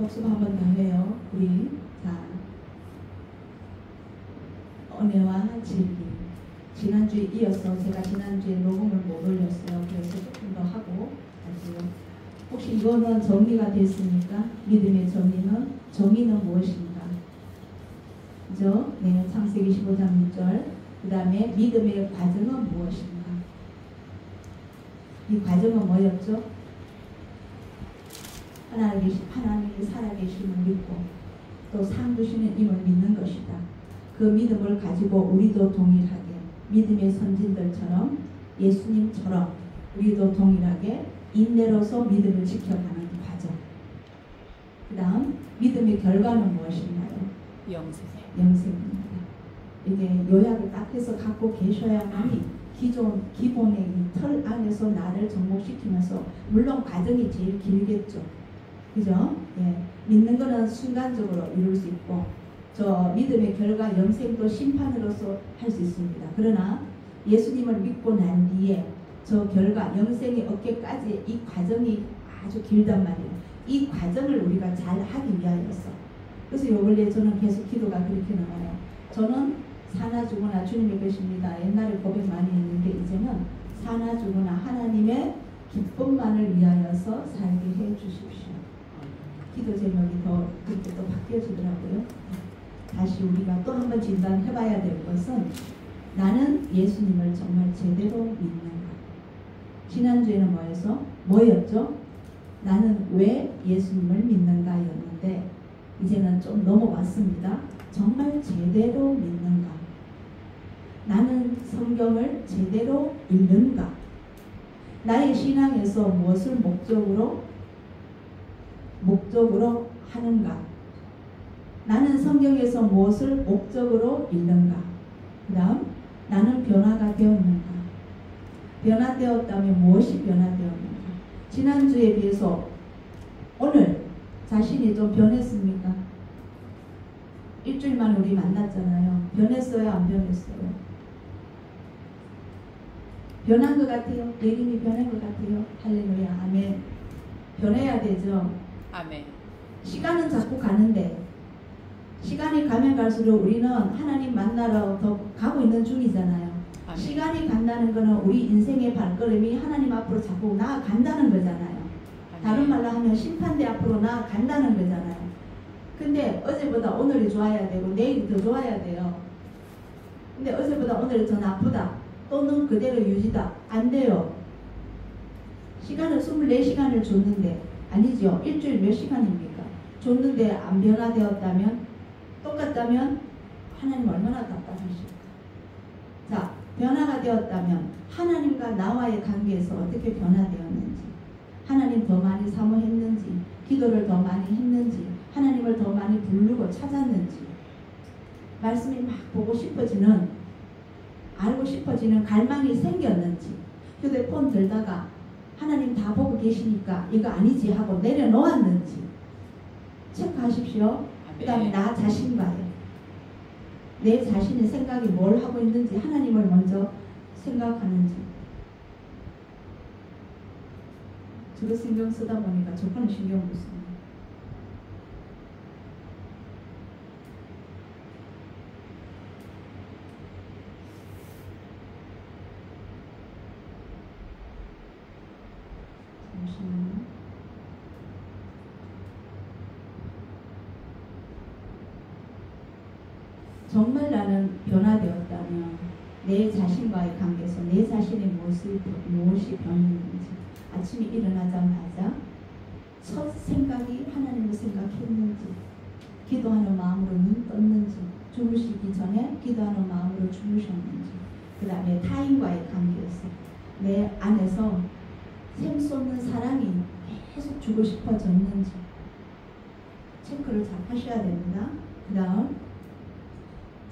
복습 한 번 더 해요. 우리 자 은혜와 진리. 지난주에 이어서 제가 지난주에 녹음을 못 올렸어요. 그래서 조금 더 하고 할게요. 혹시 이거는 정리가 됐습니까? 믿음의 정의는 무엇인가? 그죠? 네, 창세기 15장 6절. 그 다음에 믿음의 과정은 무엇인가? 이 과정은 뭐였죠? 하나님이 살아계심을 믿고 또 상 주시는 임을 믿는 것이다. 그 믿음을 가지고 우리도 동일하게 믿음의 선진들처럼 예수님처럼 우리도 동일하게 인내로서 믿음을 지켜가는 과정. 그 다음 믿음의 결과는 무엇인가요? 영생입니다. 이게 요약을 딱 해서 갖고 계셔야만이 기본의 이 틀 안에서 나를 접목시키면서 물론 과정이 제일 길겠죠. 그죠? 예. 믿는 거는 순간적으로 이룰 수 있고 저 믿음의 결과 영생도 심판으로서 할 수 있습니다. 그러나 예수님을 믿고 난 뒤에 저 결과 영생이 얻기까지 이 과정이 아주 길단 말이에요. 이 과정을 우리가 잘 하기 위하여서. 그래서 요 원래 저는 계속 기도가 그렇게 나와요. 저는 사나 죽으나 주님의 것입니다. 옛날에 고백 많이 했는데 이제는 사나 죽으나 하나님의 기쁨만을 위하여서 살게 해 주십시오. 기도 제목이 더 그렇게 또 바뀌어지더라고요. 다시 우리가 또 한번 진단해봐야 될 것은 나는 예수님을 정말 제대로 믿는가. 지난주에는 뭐였죠? 나는 왜 예수님을 믿는가였는데 이제는 좀 넘어왔습니다. 정말 제대로 믿는가. 나는 성경을 제대로 읽는가. 나의 신앙에서 무엇을 목적으로 하는가. 나는 성경에서 무엇을 목적으로 읽는가. 그 다음 나는 변화가 되었는가. 변화되었다면 무엇이 변화되었는가. 지난주에 비해서 오늘 자신이 좀 변했습니까? 일주일 만에 우리 만났잖아요. 변했어요? 안 변했어요? 변한 것 같아요? 예림이 변한 것 같아요? 할렐루야. 아멘. 변해야 되죠. 아멘. 시간은 자꾸 가는데 시간이 가면 갈수록 우리는 하나님 만나러 더 가고 있는 중이잖아요. 아멘. 시간이 간다는 것은 우리 인생의 발걸음이 하나님 앞으로 자꾸 나아간다는 거잖아요. 아멘. 다른 말로 하면 심판대 앞으로 나아간다는 거잖아요. 근데 어제보다 오늘이 좋아야 되고 내일이 더 좋아야 돼요. 근데 어제보다 오늘이 더 나쁘다. 또는 그대로 유지다. 안 돼요. 시간을 24시간을 줬는데 아니죠. 일주일 몇 시간입니까? 줬는데 안 변화되었다면 똑같다면 하나님 얼마나 답답하실까. 자, 변화가 되었다면 하나님과 나와의 관계에서 어떻게 변화되었는지, 하나님 더 많이 사모했는지, 기도를 더 많이 했는지, 하나님을 더 많이 부르고 찾았는지, 말씀이 막 보고 싶어지는, 알고 싶어지는 갈망이 생겼는지, 휴대폰 들다가 하나님 다 보고 계시니까 이거 아니지 하고 내려놓았는지 체크하십시오. 그 다음에 나 자신과의 내 자신의 생각이 뭘 하고 있는지, 하나님을 먼저 생각하는지. 저도 신경 쓰다 보니까 저거는 신경 못 씁니다. 잠시만요. 정말 나는 변화되었다면 내 자신과의 관계에서 내 자신의 무엇이 변했는지, 아침에 일어나자마자 첫 생각이 하나님을 생각했는지, 기도하는 마음으로 눈 떴는지, 주무시기 전에 기도하는 마음으로 주무셨는지, 그 다음에 타인과의 관계에서 내 안에서 샘솟는 사랑이 계속 주고 싶어졌는지 체크를 잘 하셔야 됩니다. 그 다음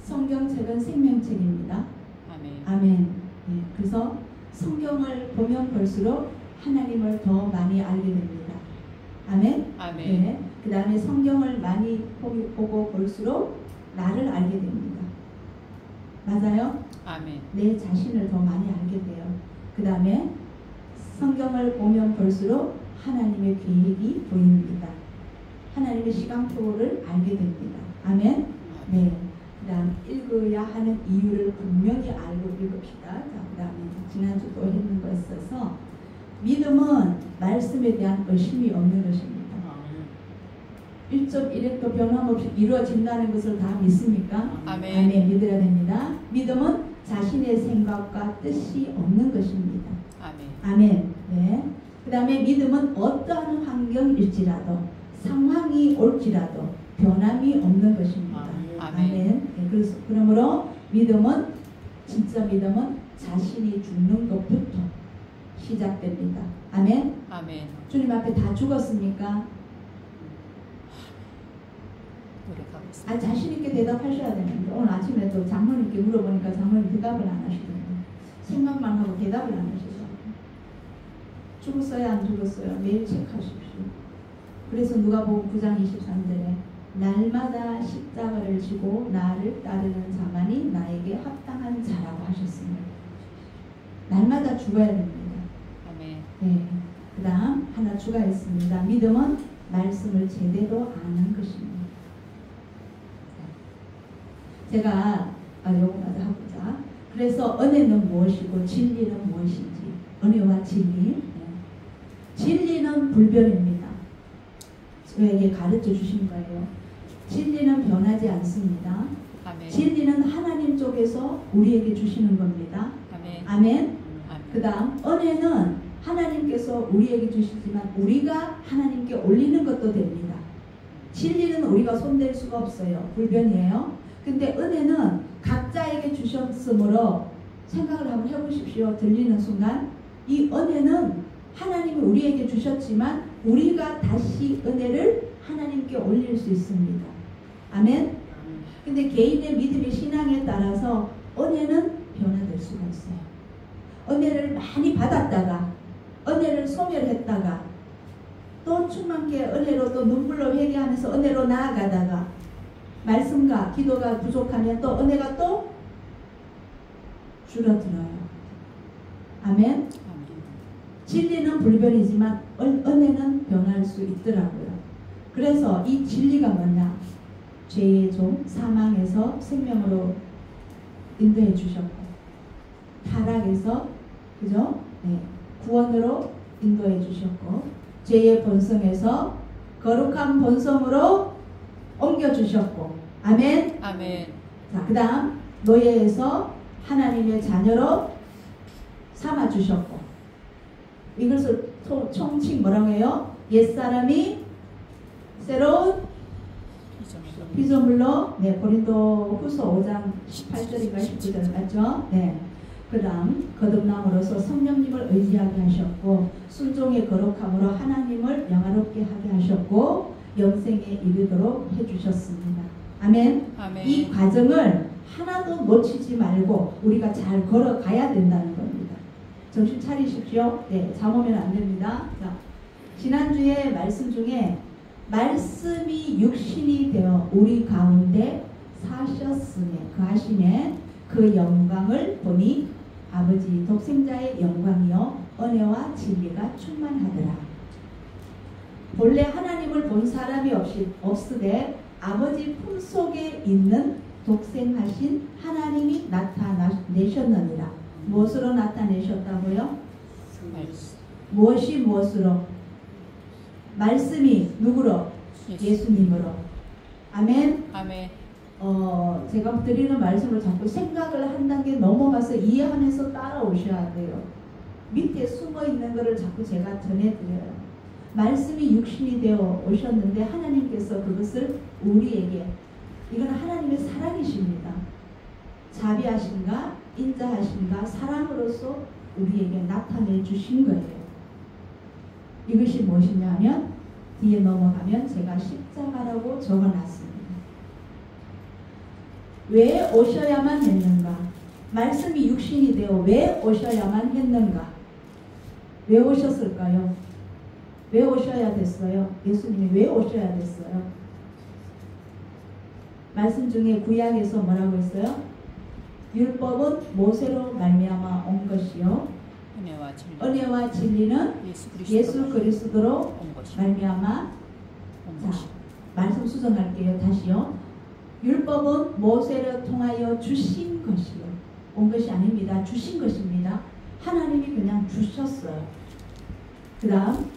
성경책은 생명책입니다. 아멘. 아멘. 네, 그래서 성경을 보면 볼수록 하나님을 더 많이 알게 됩니다. 아멘. 아멘. 네, 그 다음에 성경을 많이 보고 볼수록 나를 알게 됩니다. 맞아요? 아멘. 내 자신을 더 많이 알게 돼요. 그 다음에 성경을 보면 볼수록 하나님의 계획이 보입니다. 하나님의 시간표를 알게 됩니다. 아멘. 네. 그다음 읽어야 하는 이유를 분명히 알고 읽읍시다. 자, 그다음에 지난주도 했는 거 있어서 믿음은 말씀에 대한 의심이 없는 것입니다. 1.1핵도 변함없이 이루어진다는 것을 다 믿습니까? 아멘. 아멘. 믿어야 됩니다. 믿음은 자신의 생각과 뜻이 없는 것입니다. 아멘. 아멘. 네. 그 다음에 믿음은 어떠한 환경일지라도 상황이 올지라도 변함이 없는 것입니다. 아멘. 네. 그래서 그러므로 믿음은 진짜 믿음은 자신이 죽는 것부터 시작됩니다. 아멘. 아멘. 주님 앞에 다 죽었습니까? 노력하고 있습니다. 자신 있게 대답하셔야 되는데 오늘 아침에 또 장모님께 물어보니까 장모님 대답을 안 하시더라고요. 생각만 하고 대답을 안 하시더라고요. 죽었어요 안 죽었어요? 매일 체크하십시오. 그래서 누가복음 9장 23절에 날마다 십자가를 지고 나를 따르는 자만이 나에게 합당한 자라고 하셨습니다. 날마다 죽어야 됩니다. 아멘. 네. 그 다음 하나 추가했습니다. 믿음은 말씀을 제대로 아는 것입니다. 제가 요거 마저 하고자. 그래서 은혜는 무엇이고 진리는 무엇인지. 은혜와 진리. 진리는 불변입니다. 저에게 가르쳐 주신 거예요. 진리는 변하지 않습니다. 아멘. 진리는 하나님 쪽에서 우리에게 주시는 겁니다. 아멘. 아멘. 아멘. 그 다음 은혜는 하나님께서 우리에게 주시지만 우리가 하나님께 올리는 것도 됩니다. 진리는 우리가 손댈 수가 없어요. 불변이에요. 근데 은혜는 각자에게 주셨으므로 생각을 한번 해보십시오. 들리는 순간 이 은혜는 하나님이 우리에게 주셨지만 우리가 다시 은혜를 하나님께 올릴 수 있습니다. 아멘. 근데 개인의 믿음의 신앙에 따라서 은혜는 변화될 수가 있어요. 은혜를 많이 받았다가 은혜를 소멸했다가 또 충만케 은혜로 또 눈물로 회개하면서 은혜로 나아가다가 말씀과 기도가 부족하면 또 은혜가 또 줄어들어요. 아멘. 진리는 불변이지만 은혜는 변할 수 있더라고요. 그래서 이 진리가 뭐냐? 죄의 종 사망에서 생명으로 인도해 주셨고 타락에서 그죠? 네. 구원으로 인도해 주셨고 죄의 본성에서 거룩한 본성으로 옮겨 주셨고 아멘. 아멘. 자, 그 다음 노예에서 하나님의 자녀로 삼아 주셨고 이것을 총칭 뭐라고 해요? 옛사람이 새로운 피조물로 네, 고린도 후서 5장 18절인가 19절 맞죠? 네. 그 다음 거듭남으로서 성령님을 의지하게 하셨고 순종의 거룩함으로 하나님을 영화롭게 하게 하셨고 영생에 이르도록 해주셨습니다. 아멘. 아멘. 이 과정을 하나도 놓치지 말고 우리가 잘 걸어가야 된다는 겁니다. 정신 차리십시오. 네, 잠오면 안 됩니다. 자, 지난주에 말씀 중에 말씀이 육신이 되어 우리 가운데 사셨음에 거하심에 그 영광을 보니 아버지 독생자의 영광이요 은혜와 진리가 충만하더라. 본래 하나님을 본 사람이 없으되 아버지 품속에 있는 독생하신 하나님이 나타내셨느니라. 무엇으로 나타내셨다고요? 무엇이 무엇으로? 말씀이 누구로? 예수님으로. 아멘. 아멘. 제가 드리는 말씀을 자꾸 생각을 한 단계 넘어가서 이해하면서 따라오셔야 돼요. 밑에 숨어 있는 것을 자꾸 제가 전해드려요. 말씀이 육신이 되어 오셨는데 하나님께서 그것을 우리에게 이건 하나님의 사랑이십니다. 자비하신가 인자하신가 사랑으로서 우리에게 나타내 주신 거예요. 이것이 무엇이냐 하면 뒤에 넘어가면 제가 십자가라고 적어놨습니다. 왜 오셔야만 했는가? 말씀이 육신이 되어 왜 오셔야만 했는가? 왜 오셨을까요? 왜 오셔야 됐어요? 예수님이 왜 오셔야 됐어요? 말씀 중에 구약에서 뭐라고 했어요? 율법은 모세로 말미암아 온 것이요 은혜와 진리는 예수 그리스도로 말미암아 자, 말씀 수정할게요. 다시요. 율법은 모세를 통하여 주신 것이요. 온 것이 아닙니다. 주신 것입니다. 하나님이 그냥 주셨어요. 그 다음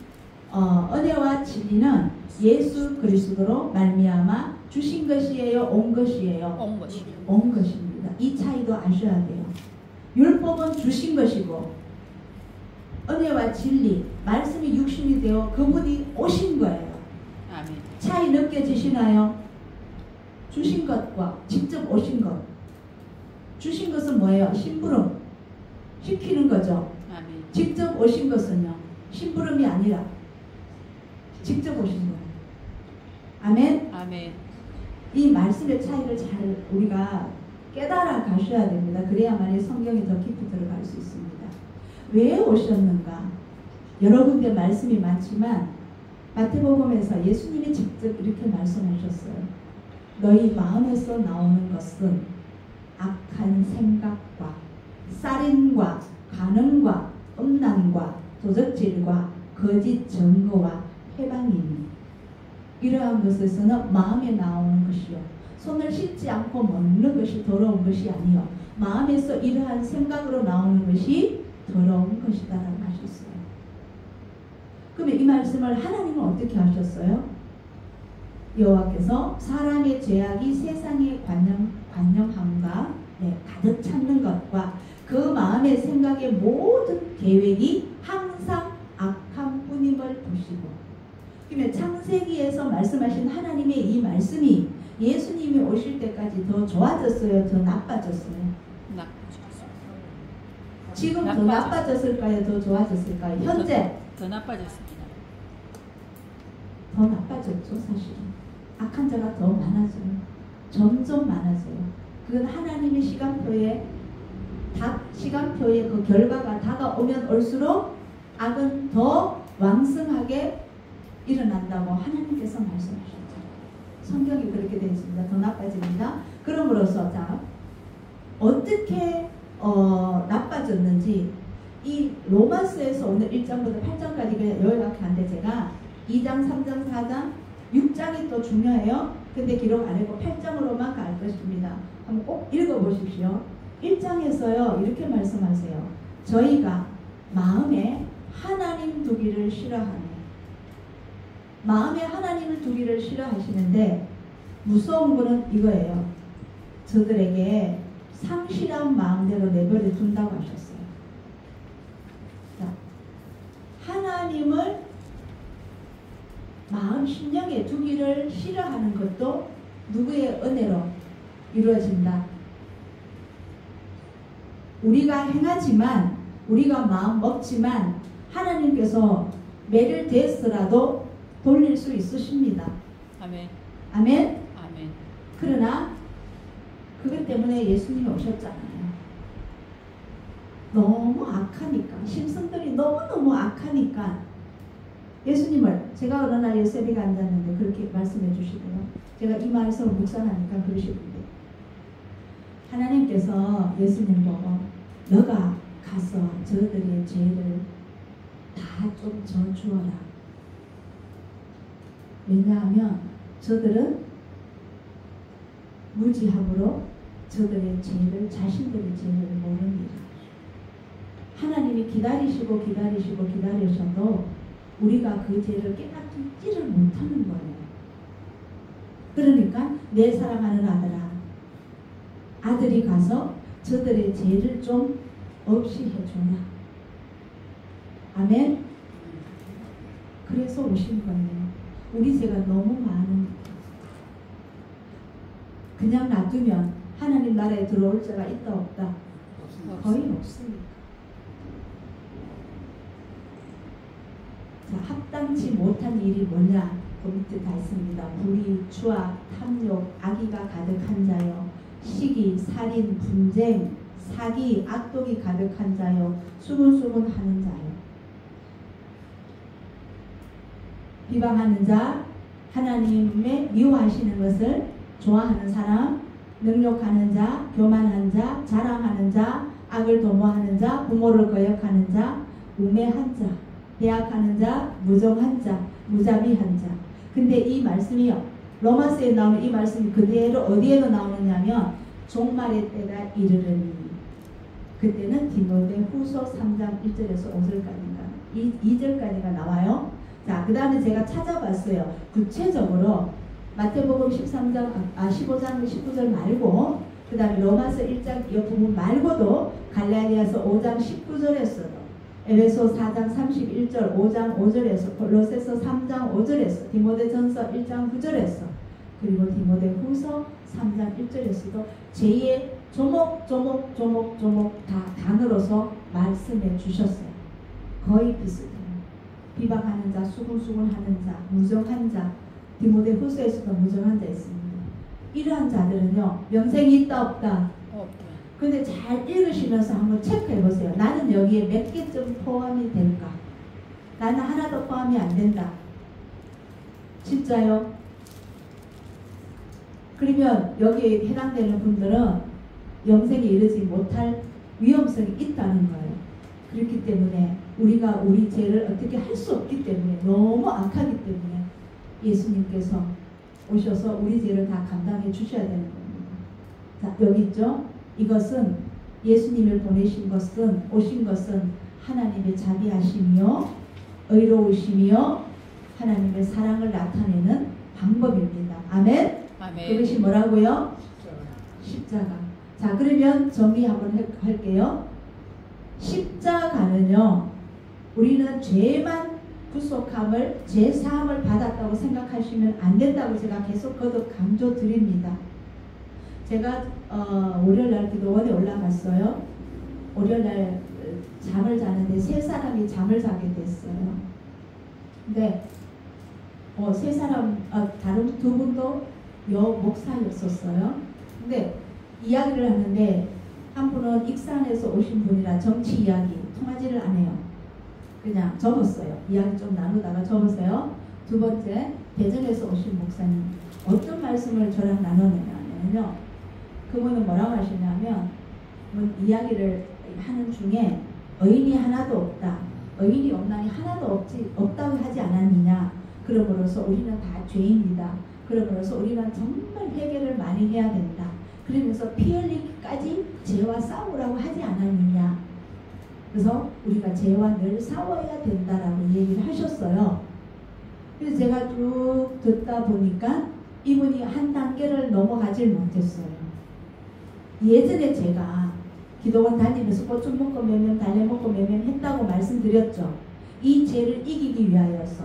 은혜와 진리는 예수 그리스도로 말미암아 주신 것이에요. 온 것이에요. 온 것이요. 온 것입니다. 이 차이도 아셔야 돼요. 율법은 주신 것이고 은혜와 진리 말씀이 육신이 되어 그분이 오신 거예요. 아멘. 차이 느껴지시나요? 주신 것과 직접 오신 것. 주신 것은 뭐예요? 심부름 시키는 거죠. 아멘. 직접 오신 것은요. 심부름이 아니라 직접 오신 거예요. 아멘. 아멘. 이 말씀의 차이를 잘 우리가 깨달아 가셔야 됩니다. 그래야만이 성경이 더 깊이 들어갈 수 있습니다. 왜 오셨는가? 여러 군데 말씀이 많지만 마태복음에서 예수님이 직접 이렇게 말씀하셨어요. 너희 마음에서 나오는 것은 악한 생각과 살인과 간음과 음란과 도적질과 거짓 증거와 회방이니 이러한 것에서는 마음에 나오는 것이요 손을 씻지 않고 먹는 것이 더러운 것이 아니요 마음에서 이러한 생각으로 나오는 것이 더러운 것이다 라고 하셨어요. 그러면 이 말씀을 하나님은 어떻게 하셨어요? 여호와께서 사람의 죄악이 세상의 관념함과 가득 찾는 것과 그 마음의 생각의 모든 계획이 항상 악한 뿐임을 보시고 그러면 창세기에서 말씀하신 하나님의 이 말씀이 예수님이 오실 때까지 더 좋아졌어요? 더 나빠졌어요? 지금 더 나빠졌을까요? 더 좋아졌을까요? 현재 더 나빠졌습니다. 더 나빠졌죠. 사실은 악한 자가 더 많아져요. 점점 많아져요. 그건 하나님의 시간표에 그 결과가 다가오면 올수록 악은 더 왕성하게 일어난다고 하나님께서 말씀하셨죠. 성경이 그렇게 되어 있습니다. 더 나빠집니다. 그럼으로써 자 어떻게 나빠졌는지 이 로마서에서 오늘 1장부터 8장까지 요약한데 제가 2장, 3장, 4장, 6장이 또 중요해요. 근데 기록 안 했고 8장으로만 갈 것입니다. 한번 꼭 읽어보십시오. 1장에서요 이렇게 말씀하세요. 저희가 마음에 하나님 두기를 싫어하네. 마음에 하나님을 두기를 싫어하시는데 무서운 거는 이거예요. 저들에게 상실한 마음대로 내버려 둔다고 하셨어요. 자, 하나님을 마음 심령에 두기를 싫어하는 것도 누구의 은혜로 이루어진다. 우리가 행하지만 우리가 마음 먹지만 하나님께서 매를 대서라도 돌릴 수 있으십니다. 아멘. 아멘. 아멘. 그러나 그것 때문에 예수님이 오셨잖아요. 너무 악하니까 심성들이 너무너무 악하니까 예수님을 제가 어느 날 요셉이가 앉았는데 그렇게 말씀해 주시고요. 제가 이 말씀을 묵상하니까 그러시던데 하나님께서 예수님 보고 너가 가서 저들의 죄를 다 좀 져주어라. 왜냐하면 저들은 무지함으로 저들의 죄를 자신들의 죄를 모릅니다. 하나님이 기다리시고 기다리셔도 우리가 그 죄를 깨닫지를 못하는 거예요. 그러니까 내 사랑하는 아들이 가서 저들의 죄를 좀 없이 해주나. 아멘. 그래서 오신 거예요. 우리 죄가 너무 많은 그냥 놔두면 하나님 나라에 들어올 자가 있다 없다? 거의 없습니다. 자, 합당치 못한 일이 뭐냐? 그 밑에 다 있습니다. 불의, 추악, 탐욕, 악의가 가득한 자요. 시기, 살인, 분쟁, 사기, 악독이 가득한 자요. 수군수군 하는 자요. 비방하는 자, 하나님의 미워하시는 것을 좋아하는 사람, 능욕하는 자, 교만한 자, 자랑하는 자, 악을 도모하는 자, 부모를 거역하는 자, 우매한 자, 배약하는 자, 무정한 자, 무자비한 자. 근데 이 말씀이요. 로마서에 나오는 이 말씀이 그대로 어디에도 나오느냐면 종말의 때가 이르르니, 그때는 디모데 후서 3장 1절에서 5절까지인가 2절까지가 나와요. 자, 그 다음에 제가 찾아봤어요. 구체적으로 마태복음 15장 19절 말고, 그 다음에 로마서 1장 이 부분 말고도 갈라디아서 5장 19절에서도, 에베소 4장 31절 5장 5절에서, 골로새서 3장 5절에서, 디모데전서 1장 9절에서, 그리고 디모데 후서 3장 1절에서도 제2의 조목 다 단어로서 말씀해 주셨어요. 거의 비슷해요. 비방하는 자, 수군수군하는 자, 무정한 자, 디모데 후서에서도 무정한 자 있습니다. 이러한 자들은요, 명색이 있다 없다? 없다. 근데 잘 읽으시면서 한번 체크해 보세요. 나는 여기에 몇 개쯤 포함이 될까? 나는 하나도 포함이 안 된다. 진짜요? 그러면 여기에 해당되는 분들은 영생에 이르지 못할 위험성이 있다는 거예요. 그렇기 때문에 우리가 우리 죄를 어떻게 할 수 없기 때문에, 너무 악하기 때문에 예수님께서 오셔서 우리 죄를 다 감당해 주셔야 되는 겁니다. 자, 여기 있죠? 이것은 예수님을 오신 것은 하나님의 자비하심이요 의로우심이요 하나님의 사랑을 나타내는 방법입니다. 아멘? 아멘. 그것이 뭐라고요? 십자가. 자, 그러면 정리 한번 할게요. 십자가는요, 우리는 죄만 구속함을, 죄 사함을 받았다고 생각하시면 안 된다고 제가 계속 거듭 강조 드립니다. 제가 월요일날 기도원에 올라갔어요. 월요일날 잠을 자는데 세 사람이 잠을 자게 됐어요. 근데 세 사람, 다른 두 분도 목사였었어요. 근데 이야기를 하는데 한 분은 익산에서 오신 분이라 정치 이야기 통하지를 않아요. 그냥 접었어요. 이야기 좀 나누다가 접었어요. 두 번째, 대전에서 오신 목사님. 어떤 말씀을 저랑 나누느냐면요, 그분은 뭐라고 하시냐면, 이야기를 하는 중에 의인이 하나도 없다. 의인이 없나니 하나도 없다고 하지 않았느냐. 그러므로서 우리는 다 죄인이다. 그러므로서 우리는 정말 회개를 많이 해야 된다. 그러면서 피 흘리기까지 죄와 싸우라고 하지 않았느냐. 그래서 우리가 죄와 늘 싸워야 된다라고 얘기를 하셨어요. 그래서 제가 쭉 듣다 보니까 이분이 한 단계를 넘어가질 못했어요. 예전에 제가 기도원 다니면서 꽃좀 먹고 매면 달래 먹고 매면 했다고 말씀드렸죠. 이 죄를 이기기 위하여서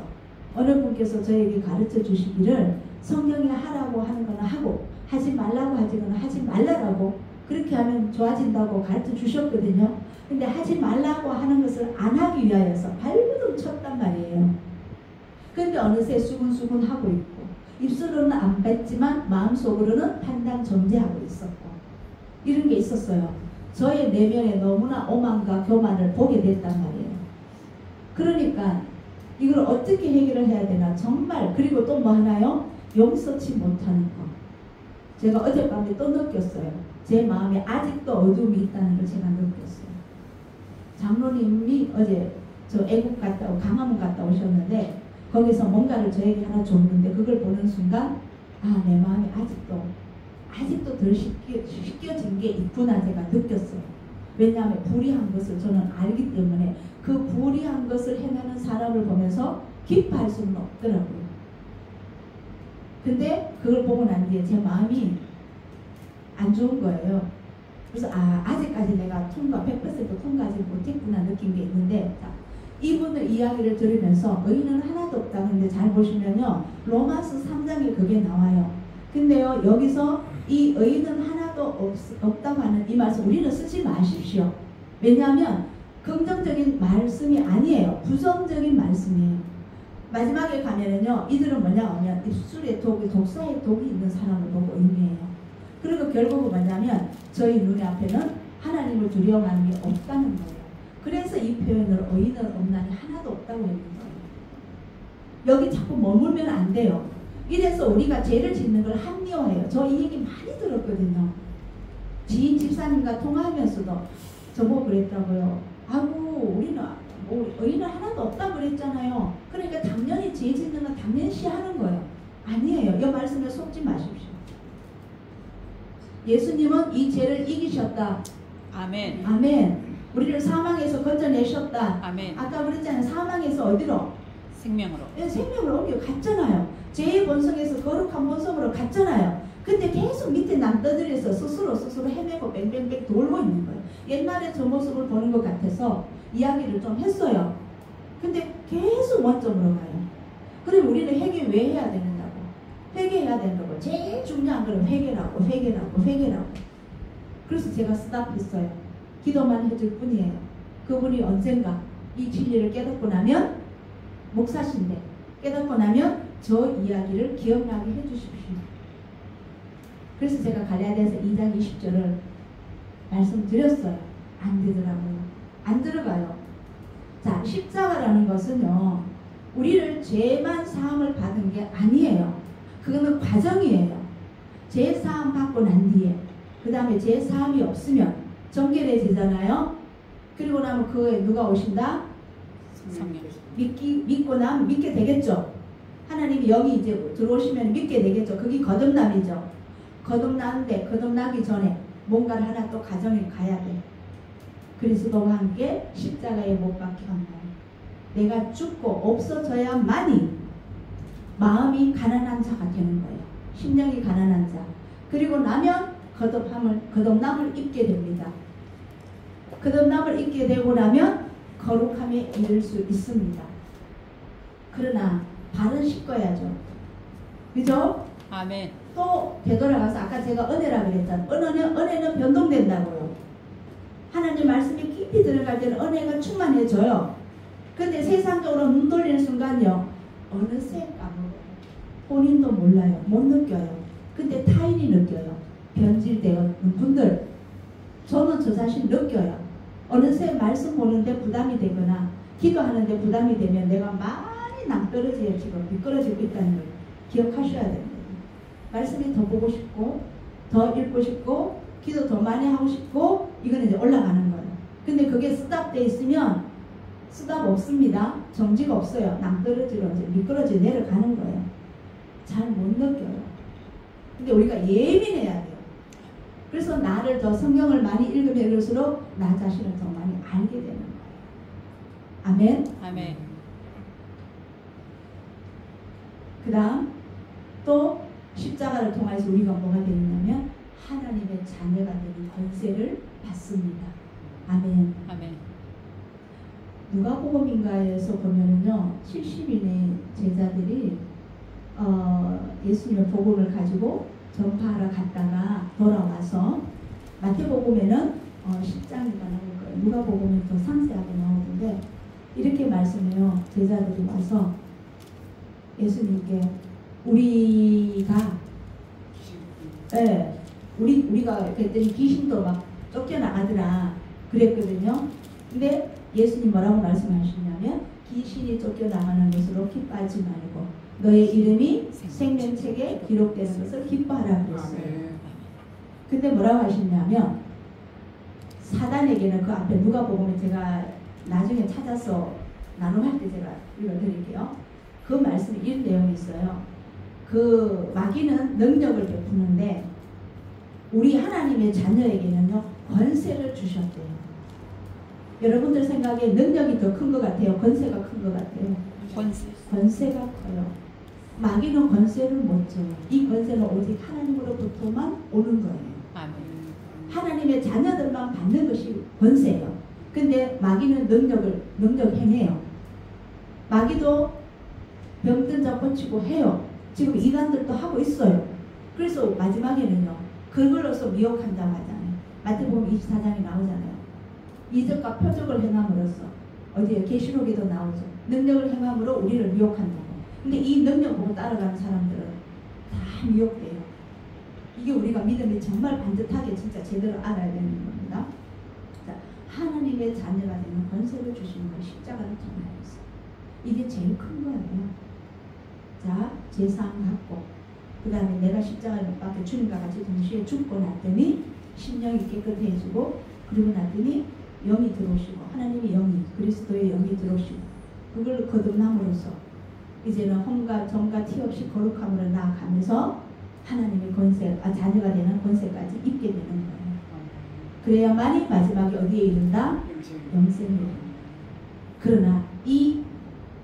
어느 분께서 저에게 가르쳐 주시기를, 성경에 하라고 하는 거는 하고 하지 말라고 하지는 하지 말라라고, 그렇게 하면 좋아진다고 가르쳐 주셨거든요. 근데 하지 말라고 하는 것을 안 하기 위하여서 발버둥 쳤단 말이에요. 근데 어느새 수근수근 하고 있고, 입술로는 안 뱉지만 마음속으로는 판단 존재하고 있었고, 이런 게 있었어요. 저의 내면에 너무나 오만과 교만을 보게 됐단 말이에요. 그러니까 이걸 어떻게 해결을 해야 되나 정말. 그리고 또 뭐 하나요? 용서치 못하는 거. 제가 어젯밤에 또 느꼈어요. 제 마음에 아직도 어둠이 있다는 걸 제가 느꼈어요. 장로님이 어제 저 애국 갔다 오고 강화문 갔다 오셨는데, 거기서 뭔가를 저에게 하나 줬는데 그걸 보는 순간, 내 마음이 아직도 덜 씻겨진 게 있구나 제가 느꼈어요. 왜냐하면 불의한 것을 저는 알기 때문에 그 불의한 것을 행하는 사람을 보면서 기뻐할 수는 없더라고요. 근데 그걸 보고 난 뒤에 제 마음이 안 좋은 거예요. 그래서 아직까지 내가 100% 통과하지 못했구나 느낀 게 있는데, 자, 이분의 이야기를 들으면서 의인은 하나도 없다. 근데 잘 보시면요, 로마서 3장에 그게 나와요. 근데요, 여기서 이 의인은 하나도 없다고 하는 이 말씀 우리는 쓰지 마십시오. 왜냐하면 긍정적인 말씀이 아니에요. 부정적인 말씀이에요. 마지막에 가면은요, 이들은 뭐냐 하면 입술에 독사의 독이 있는 사람을 보고 의미해요. 그리고 결국은 뭐냐면 저희 눈앞에는 하나님을 두려워하는 게 없다는 거예요. 그래서 이 표현을 의인은 없나니 하나도 없다고 했는 거예요. 여기 자꾸 머물면 안 돼요. 이래서 우리가 죄를 짓는 걸 합리화해요. 저 이 얘기 많이 들었거든요. 지인 집사님과 통화하면서도 저보고 그랬다고요. 우리는 의인은 하나도 없다고 그랬잖아요. 그러니까 당연히 죄 짓는 건 당연시 하는 거예요. 아니에요. 이 말씀에 속지 마십시오. 예수님은 이 죄를 이기셨다. 아멘. 아멘. 우리를 사망에서 건져내셨다. 아멘. 아까 그랬잖아요. 사망에서 어디로? 생명으로. 생명으로 옮겨갔잖아요. 죄의 본성에서 거룩한 본성으로 갔잖아요. 근데 계속 밑에 남떠들여서 스스로 헤매고 뱅뱅뱅 돌고 있는 거예요. 옛날에 저 모습을 보는 것 같아서 이야기를 좀 했어요. 근데 계속 원점으로 가요. 그럼 우리는 회개 왜 해야 되는다고? 회개해야 된다고. 제일 중요한 건 회개라고. 그래서 제가 스탑했어요. 기도만 해줄 뿐이에요. 그분이 언젠가 이 진리를 깨닫고 나면, 목사신데 깨닫고 나면 저 이야기를 기억나게 해주십시오. 그래서 제가 갈라디아서 2장 20절을 말씀드렸어요. 안 되더라고요. 안 들어가요. 자, 십자가라는 것은요, 우리를 죄만 사함을 받은 게 아니에요. 그거는 과정이에요. 죄 사함 받고 난 뒤에, 그 다음에 죄 사함이 없으면 정결해지잖아요. 그리고 나면 그거에 누가 오신다? 성령. 믿고 나면 믿게 되겠죠. 하나님이 영이 이제 들어오시면 믿게 되겠죠. 그게 거듭남이죠. 거듭나는데 거듭나기 전에 뭔가를 하나 또 가정에 가야 돼. 그리스도와 함께 십자가에 못 박혀 한 날, 내가 죽고 없어져야만이 마음이 가난한 자가 되는 거예요. 심령이 가난한 자. 그리고 나면 거듭남을 입게 됩니다. 거듭남을 입게 되고 나면 거룩함에 이를 수 있습니다. 그러나 발은 씻어야죠. 그죠? 아멘. 또 되돌아가서 아까 제가 은혜라 그랬잖아요. 은혜는 변동된다고요. 하나님 말씀이 깊이 들어갈 때는 은혜가 충만해져요. 근데 세상적으로 눈 돌리는 순간요, 어느새 까먹어요. 본인도 몰라요. 못 느껴요. 근데 타인이 느껴요. 변질되는 분들, 저는 저 자신 느껴요. 어느새 말씀 보는데 부담이 되거나 기도하는데 부담이 되면 내가 많이 낭떠러지에 지금 미끄러지고 있다는 걸 기억하셔야 됩니다. 말씀이 더 보고 싶고 더 읽고 싶고 기도 더 많이 하고 싶고 이거는 이제 올라가는 거예요. 근데 그게 스탑돼 있으면 스탑 없습니다. 정지가 없어요. 낭떠러지로 이제 미끄러져 내려가는 거예요. 잘 못 느껴요. 근데 우리가 예민해야 돼요. 그래서 나를 더 성경을 많이 읽으면 읽을수록 나 자신을 더 많이 알게 되는 거예요. 아멘. 아멘. 그 다음 또 십자가를 통해서 우리가 뭐가 되느냐면 하나님의 자녀가 되는 권세를 받습니다. 아멘. 아멘. 누가복음인가에서 보면은요, 70인의 제자들이 예수님의 복음을 가지고 전파하러 갔다가 돌아와서 마태복음에는 10장인가 나올 거예요. 누가복음은 더 상세하게 나오는데 이렇게 말씀해요. 제자들이 와서 예수님께 우리가 그랬더니 귀신도 막 쫓겨나가더라 그랬거든요. 근데 예수님 뭐라고 말씀하시냐면 귀신이 쫓겨나가는 것으로 기뻐하지 말고 너의 이름이 생명책에 기록되는 것을 기뻐하라 그랬어요. 근데 뭐라고 하시냐면 사단에게는 그 앞에 누가복음에 제가 나중에 찾아서 나눔할 때 제가 읽어드릴게요. 그 말씀에 이런 내용이 있어요. 그 마귀는 능력을 베푸는데 우리 하나님의 자녀에게는요 권세를 주셨대요. 여러분들 생각에 능력이 더 큰 것 같아요? 권세가 큰 것 같아요? 권세가 커요. 마귀는 권세를 못 줘요. 이 권세는 오직 하나님으로부터만 오는 거예요. 아멘. 하나님의 자녀들만 받는 것이 권세예요. 근데 마귀는 능력 행해요. 마귀도 병든 자 고치고 해요. 지금 이단들도 하고 있어요. 그래서 마지막에는요, 그걸로서 미혹한다고 하잖아요. 마태복음 24장에 나오잖아요. 이적과 표적을 행함으로써 어디에 계시록에도 나오죠. 능력을 행함으로 우리를 미혹한다고. 근데 이 능력 보고 따라가는 사람들은 다 미혹돼요. 이게 우리가 믿음이 정말 반듯하게 진짜 제대로 알아야 되는 겁니다. 자, 하나님의 자녀가 되는 권세를 주시는 건 십자가를 통하여서 이게 제일 큰 거예요. 자, 제사함 받고 그 다음에 내가 십자가에 못 박혀 주님과 같이 동시에 죽고 났더니 심령이 깨끗해지고 그리고 났더니 영이 들어오시고 하나님의 영이 그리스도의 영이 들어오시고 그걸 거듭남으로써 이제는 험과 점과 티 없이 거룩함으로 나아가면서 하나님의 권세, 자녀가 되는 권세까지 입게 되는 거예요. 그래야만이 마지막에 어디에 이른다? 영생에 이른다. 그러나 이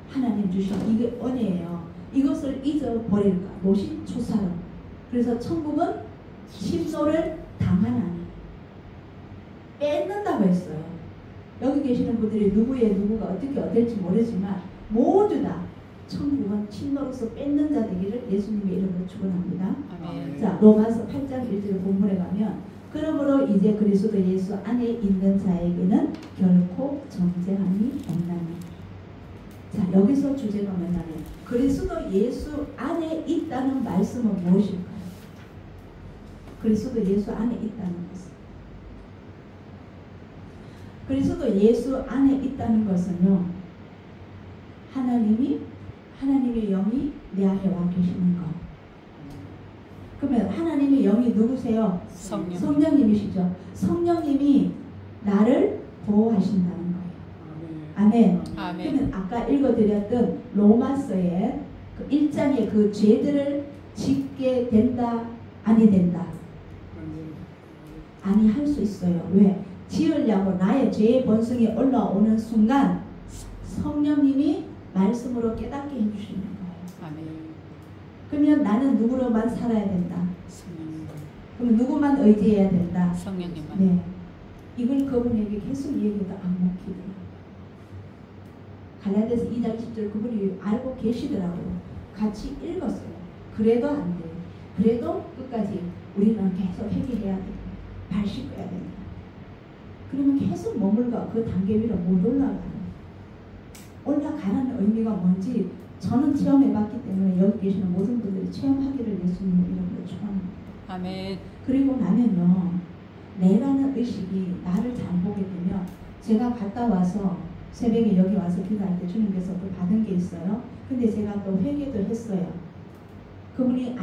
하나님 주신 이게 은혜예요. 이것을 잊어버릴까? 노심초사로. 그래서 천국은 심소를 당하나니 뺏는다고 했어요. 여기 계시는 분들이 누구가 어떻게 어떨지 모르지만 모두 다 천국은 침노로서 뺏는 자 되기를 예수님의 이름으로 축원합니다. 아멘. 자, 로마서 8장 1절 본문에 가면 그러므로 이제 그리스도 예수 안에 있는 자에게는 결코 정죄함이 없나니. 자, 여기서 주제가 뭐냐면 그리스도 예수 안에 있다는 말씀은 무엇일까요? 그리스도 예수 안에 있다는 것은, 그리스도 예수 안에 있다는 것은요, 하나님의 영이 내 안에 와 계시는 것. 그러면 하나님의 영이 누구세요? 성령. 성령님이시죠. 성령님이 나를 보호하신다는 거예요. 아멘. 아멘. 그러면 아까 읽어드렸던 로마서의 그 1장의 그 죄들을 짓게 된다, 아니 된다? 아니 할 수 있어요. 왜? 지으려고 나의 죄의 본성이 올라오는 순간 성령님이 말씀으로 깨닫게 해주시는 거예요. 아멘. 그러면 나는 누구로만 살아야 된다? 성령. 그럼 누구만 의지해야 된다? 성령님만. 네. 이걸 그분에게 계속 얘기해도 안 먹히더라고요. 갈라디아서 2장 10절 그분이 알고 계시더라고요. 같이 읽었어요. 그래도 안 돼요. 그래도 끝까지 우리는 계속 회개해야 된다. 발 씻어야 된다. 그러면 계속 머물가 그 단계 위로 못 올라가요. 올라가는 의미가 뭔지 저는 체험해봤기 때문에 여기 계시는 모든 분들이 체험하기를 예수님의 이름으로 축원합니다. 아멘. 그리고 나면요, 내라는 의식이 나를 잘 보게 되면 제가 갔다 와서 새벽에 여기 와서 기도할 때 주님께서 또 받은 게 있어요. 근데 제가 또 회개도 했어요. 그분이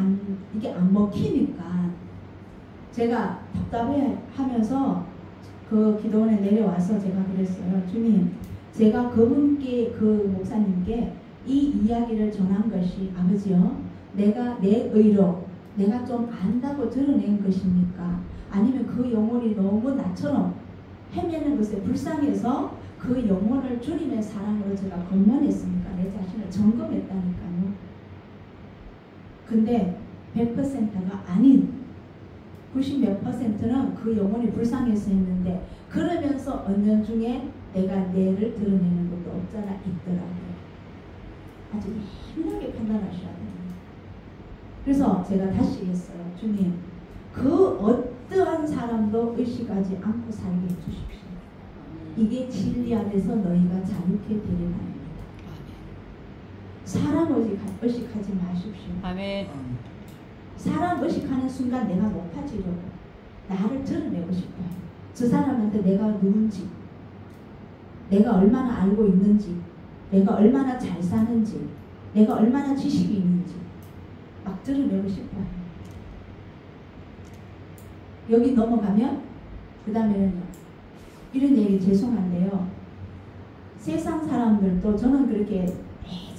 이게 안 먹히니까 제가 답답해 하면서 그 기도원에 내려와서 제가 그랬어요. 주님, 제가 그분께, 그 목사님께 이 이야기를 전한 것이 아버지요, 내가 내 의로 내가 좀 안다고 드러낸 것입니까? 아니면 그 영혼이 너무 나처럼 헤매는 것에 불쌍해서 그 영혼을 주님의 사랑으로 제가 건면했습니까? 내 자신을 점검했다니까요. 근데 100%가 아닌 90몇 %는 그 영혼이 불쌍해서 했는데, 그러면서 언년중에 내가 내를 드러내는 것도 없잖아 있더라고요. 아주 예민하게 판단하셔야 됩니다. 그래서 제가 다시 했어요. 주님, 그 어떠한 사람도 의식하지 않고 살게 해주십시오. 이게 진리 안에서 너희가 자유케 되리라입니다. 사람 의식하지 마십시오. 아멘. 사람 의식하는 순간 내가 높아지려고 나를 드러내고 싶어요. 저 사람한테 내가 누군지, 내가 얼마나 알고 있는지, 내가 얼마나 잘 사는지, 내가 얼마나 지식이 있는지 막 드러내고 싶어요. 여기 넘어가면 그 다음에는요, 이런 얘기 죄송한데요, 세상 사람들도 저는 그렇게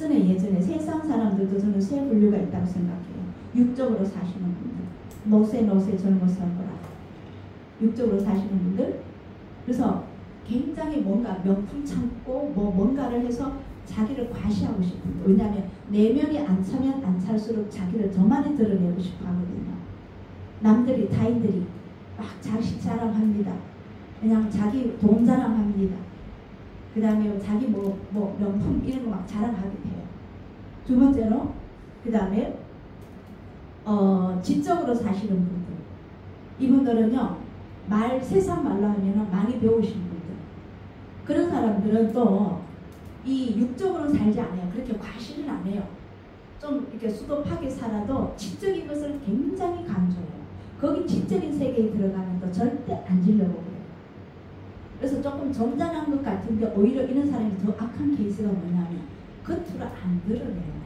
예전에 세상 사람들도 저는 세 분류가 있다고 생각해요. 육적으로 사시는 분들, 노세 젊어서 거라, 육적으로 사시는 분들. 그래서 굉장히 뭔가 명품 참고 뭔가를 해서 자기를 과시하고 싶은 거예요. 왜냐하면 내면이 안 차면 안 찰수록 자기를 더 많이 드러내고 싶어 하거든요. 남들이 타인들이 막 자식 자랑합니다. 그냥 자기 돈 자랑합니다. 그 다음에 자기 명품 이런 거 막 자랑하게 돼요. 두 번째로 그 다음에 지적으로 사시는 분들, 이분들은요 세상 말로 하면 많이 배우신 분들, 그런 사람들은 또 이 육적으로 살지 않아요. 그렇게 과시는 안 해요. 좀 이렇게 수도하게 살아도 지적인 것을 굉장히 강조해요. 거기 지적인 세계에 들어가면 또 절대 안 지려고 그래요. 그래서 조금 점잖은 것 같은데 오히려 이런 사람이 더 악한 케이스가 뭐냐면 겉으로 안 드러내요.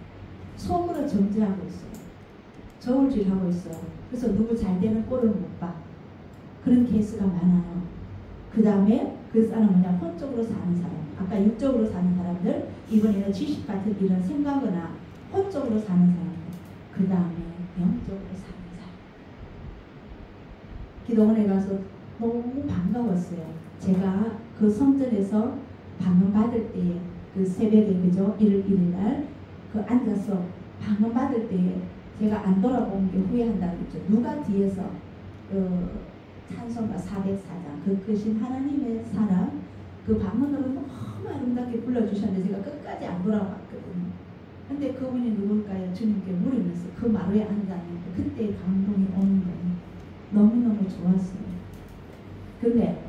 속으로 정죄하고 있어요. 저울질하고 있어요. 그래서 누구 잘 되는 꼴을 못 봐. 그런 케이스가 많아요. 그 다음에 그 사람은 그냥 혼적으로 사는 사람, 아까 육적으로 사는 사람들, 이번에는 지식 같은 이런 생각거나 혼적으로 사는 사람, 그 다음에 영적으로 사는 사람. 기도원에 가서 너무 반가웠어요. 제가 그 성전에서 방언 받을 때에 그 새벽에 그죠? 일요일날 그 앉아서 방언 받을 때에 제가 안 돌아본 게 후회한다고 했죠. 누가 뒤에서 찬송가 404장 그 크신 하나님의 사랑 그 방언으로 너무 아름답게 불러주셨는데 제가 끝까지 안 돌아봤거든요. 근데 그분이 누굴까요? 주님께 물으면서 그 마루에 앉았는데 그때 감동이 오는 거예요. 너무너무 좋았어요. 근데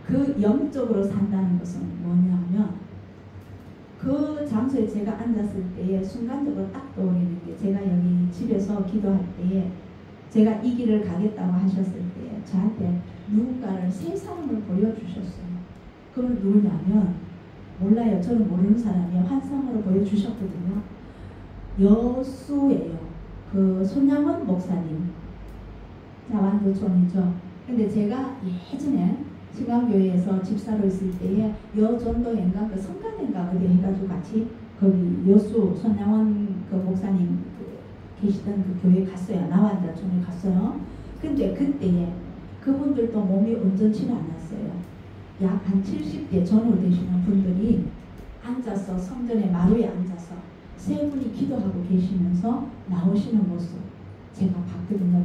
그 영적으로 산다는 것은 뭐냐면 그 장소에 제가 앉았을 때에 순간적으로 딱 떠오르는 게 제가 여기 집에서 기도할 때에 제가 이 길을 가겠다고 하셨을 때에 저한테 누군가를 세 사람을 보여주셨어요. 그건 누구냐면 몰라요. 저는 모르는 사람이 환상으로 보여주셨거든요. 여수예요. 그 손양원 목사님 자완도촌이죠. 근데 제가 예전에 신강교회에서 집사로 있을 때에 여전도인가 그 성가대인가 어디 해가지고 같이 거기 여수 손양원 그 목사님 계시던 그 교회 갔어요. 나완도촌에 갔어요. 근데 그때에 그분들도 몸이 온전치는 않았어요. 약 한 70대 전후 되시는 분들이 앉아서 성전의 마루에 앉아서 세 분이 기도하고 계시면서 나오시는 모습 제가 봤거든요.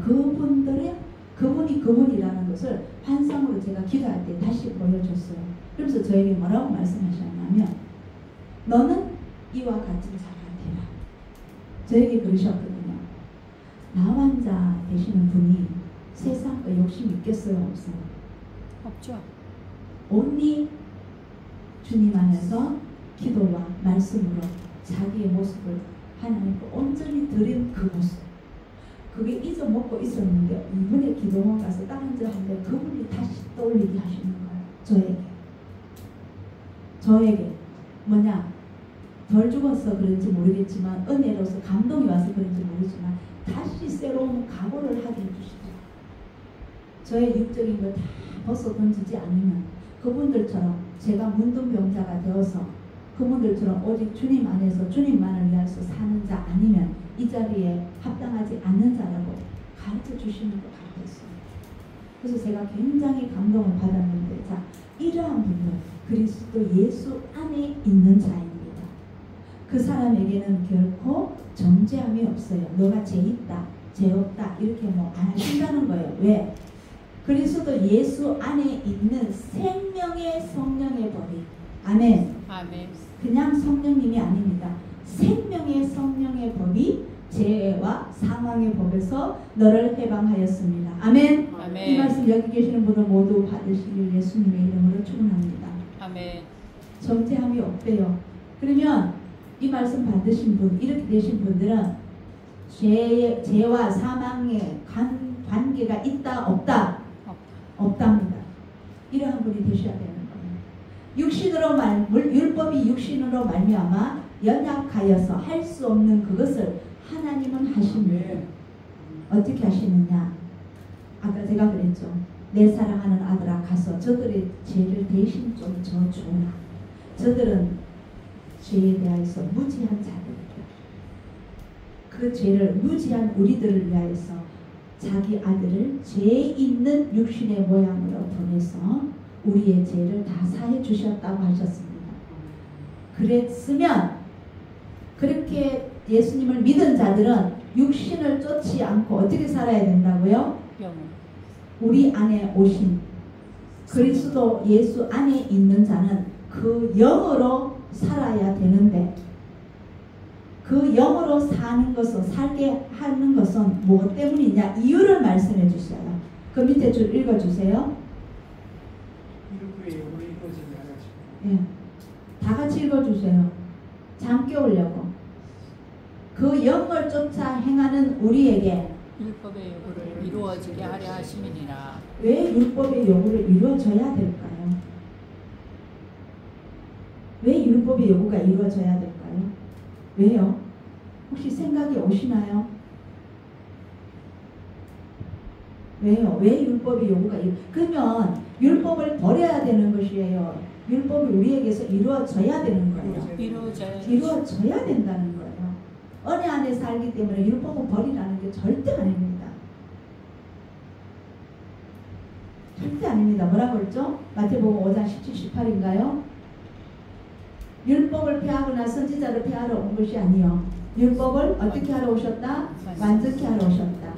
그분이 그분이라는 것을 환상으로 제가 기도할 때 다시 보여줬어요. 그래서 저에게 뭐라고 말씀하셨냐면 너는 이와 같은 자가 되라. 저에게 그러셨거든요. 나환자 되시는 분이 세상과 욕심 있겠어요? 없어요? 없죠. 온리 주님 안에서 기도와 말씀으로 자기의 모습을 하나님께 온전히 드린 그 모습 그게 잊어먹고 있었는데 이번에 기도원 가서 딱 앉았는데 그분이 다시 떠올리게 하시는 거예요. 저에게 뭐냐 덜 죽어서 그런지 모르겠지만 은혜로서 감동이 와서 그런지 모르지만 다시 새로운 각오를 하게 해주시죠. 저의 육적인 걸 다 벗어 던지지 않으면 그분들처럼 제가 문둥병자가 되어서 그분들처럼 오직 주님 안에서 주님만을 위해서 사는 자 아니면 이 자리에 합당하지 않는 자라고 가르쳐 주시는 것 같았어요. 그래서 제가 굉장히 감동을 받았는데 자 이러한 분들 그리스도 예수 안에 있는 자입니다. 그 사람에게는 결코 정죄함이 없어요. 너가 죄 있다, 죄 없다 이렇게 뭐 안 하신다는 거예요. 왜? 그리스도 예수 안에 있는 생명의 성령의 법이 아멘. 아멘. 그냥 성령님이 아닙니다. 생명의 성령의 법이 죄와 사망의 법에서 너를 해방하였습니다. 아멘. 아멘. 이 말씀 여기 계시는 분들 모두 받으시길 예수님의 이름으로 축원합니다. 아멘. 정죄함이 없대요. 그러면 이 말씀 받으신 분, 이렇게 되신 분들은 죄와 사망의 관계가 있다 없다? 없답니다. 이러한 분이 되셔야 되는 거예요. 율법이 육신으로 말미암아 연약하여서 할 수 없는 그것을 하나님은 하십니다. 어떻게 하시느냐? 아까 제가 그랬죠. 내 사랑하는 아들아 가서 저들의 죄를 대신 좀 져주라. 저들은 죄에 대하여서 무지한 자들이다. 그 죄를 무지한 우리들을 위하여서 자기 아들을 죄 있는 육신의 모양으로 보내서 우리의 죄를 다 사해 주셨다고 하셨습니다. 그랬으면 그렇게 예수님을 믿은 자들은 육신을 쫓지 않고 어떻게 살아야 된다고요? 우리 안에 오신 그리스도 예수 안에 있는 자는 그 영으로 살아야 되는데 그 영으로 사는 것은 살게 하는 것은 무엇 때문이냐 이유를 말씀해 주셔요. 그 밑에 줄 읽어주세요. 예, 다 같이 읽어주세요. 잠 깨우려고. 그 영을 쫓아 행하는 우리에게 율법의 요구를 이루어지게 하려 하심이니라. 왜 율법의 요구를 이루어져야 될까요? 왜 율법의 요구가 이루어져야 될까요? 왜요? 혹시 생각이 오시나요? 왜요? 왜 율법의 요구가 그러면 율법을 버려야 되는 것이에요? 율법이 우리에게서 이루어져야 되는 거예요. 이루어져야 된다는 거예요. 은혜 안에 살기 때문에 율법은 버리라는 게 절대 아닙니다. 절대 아닙니다. 뭐라고 했죠? 마태복음 5장 17, 18인가요? 율법을 폐하거나 선지자를 폐하러 온 것이 아니요 율법을 어떻게 하러 오셨다? 완전케 하러 오셨다.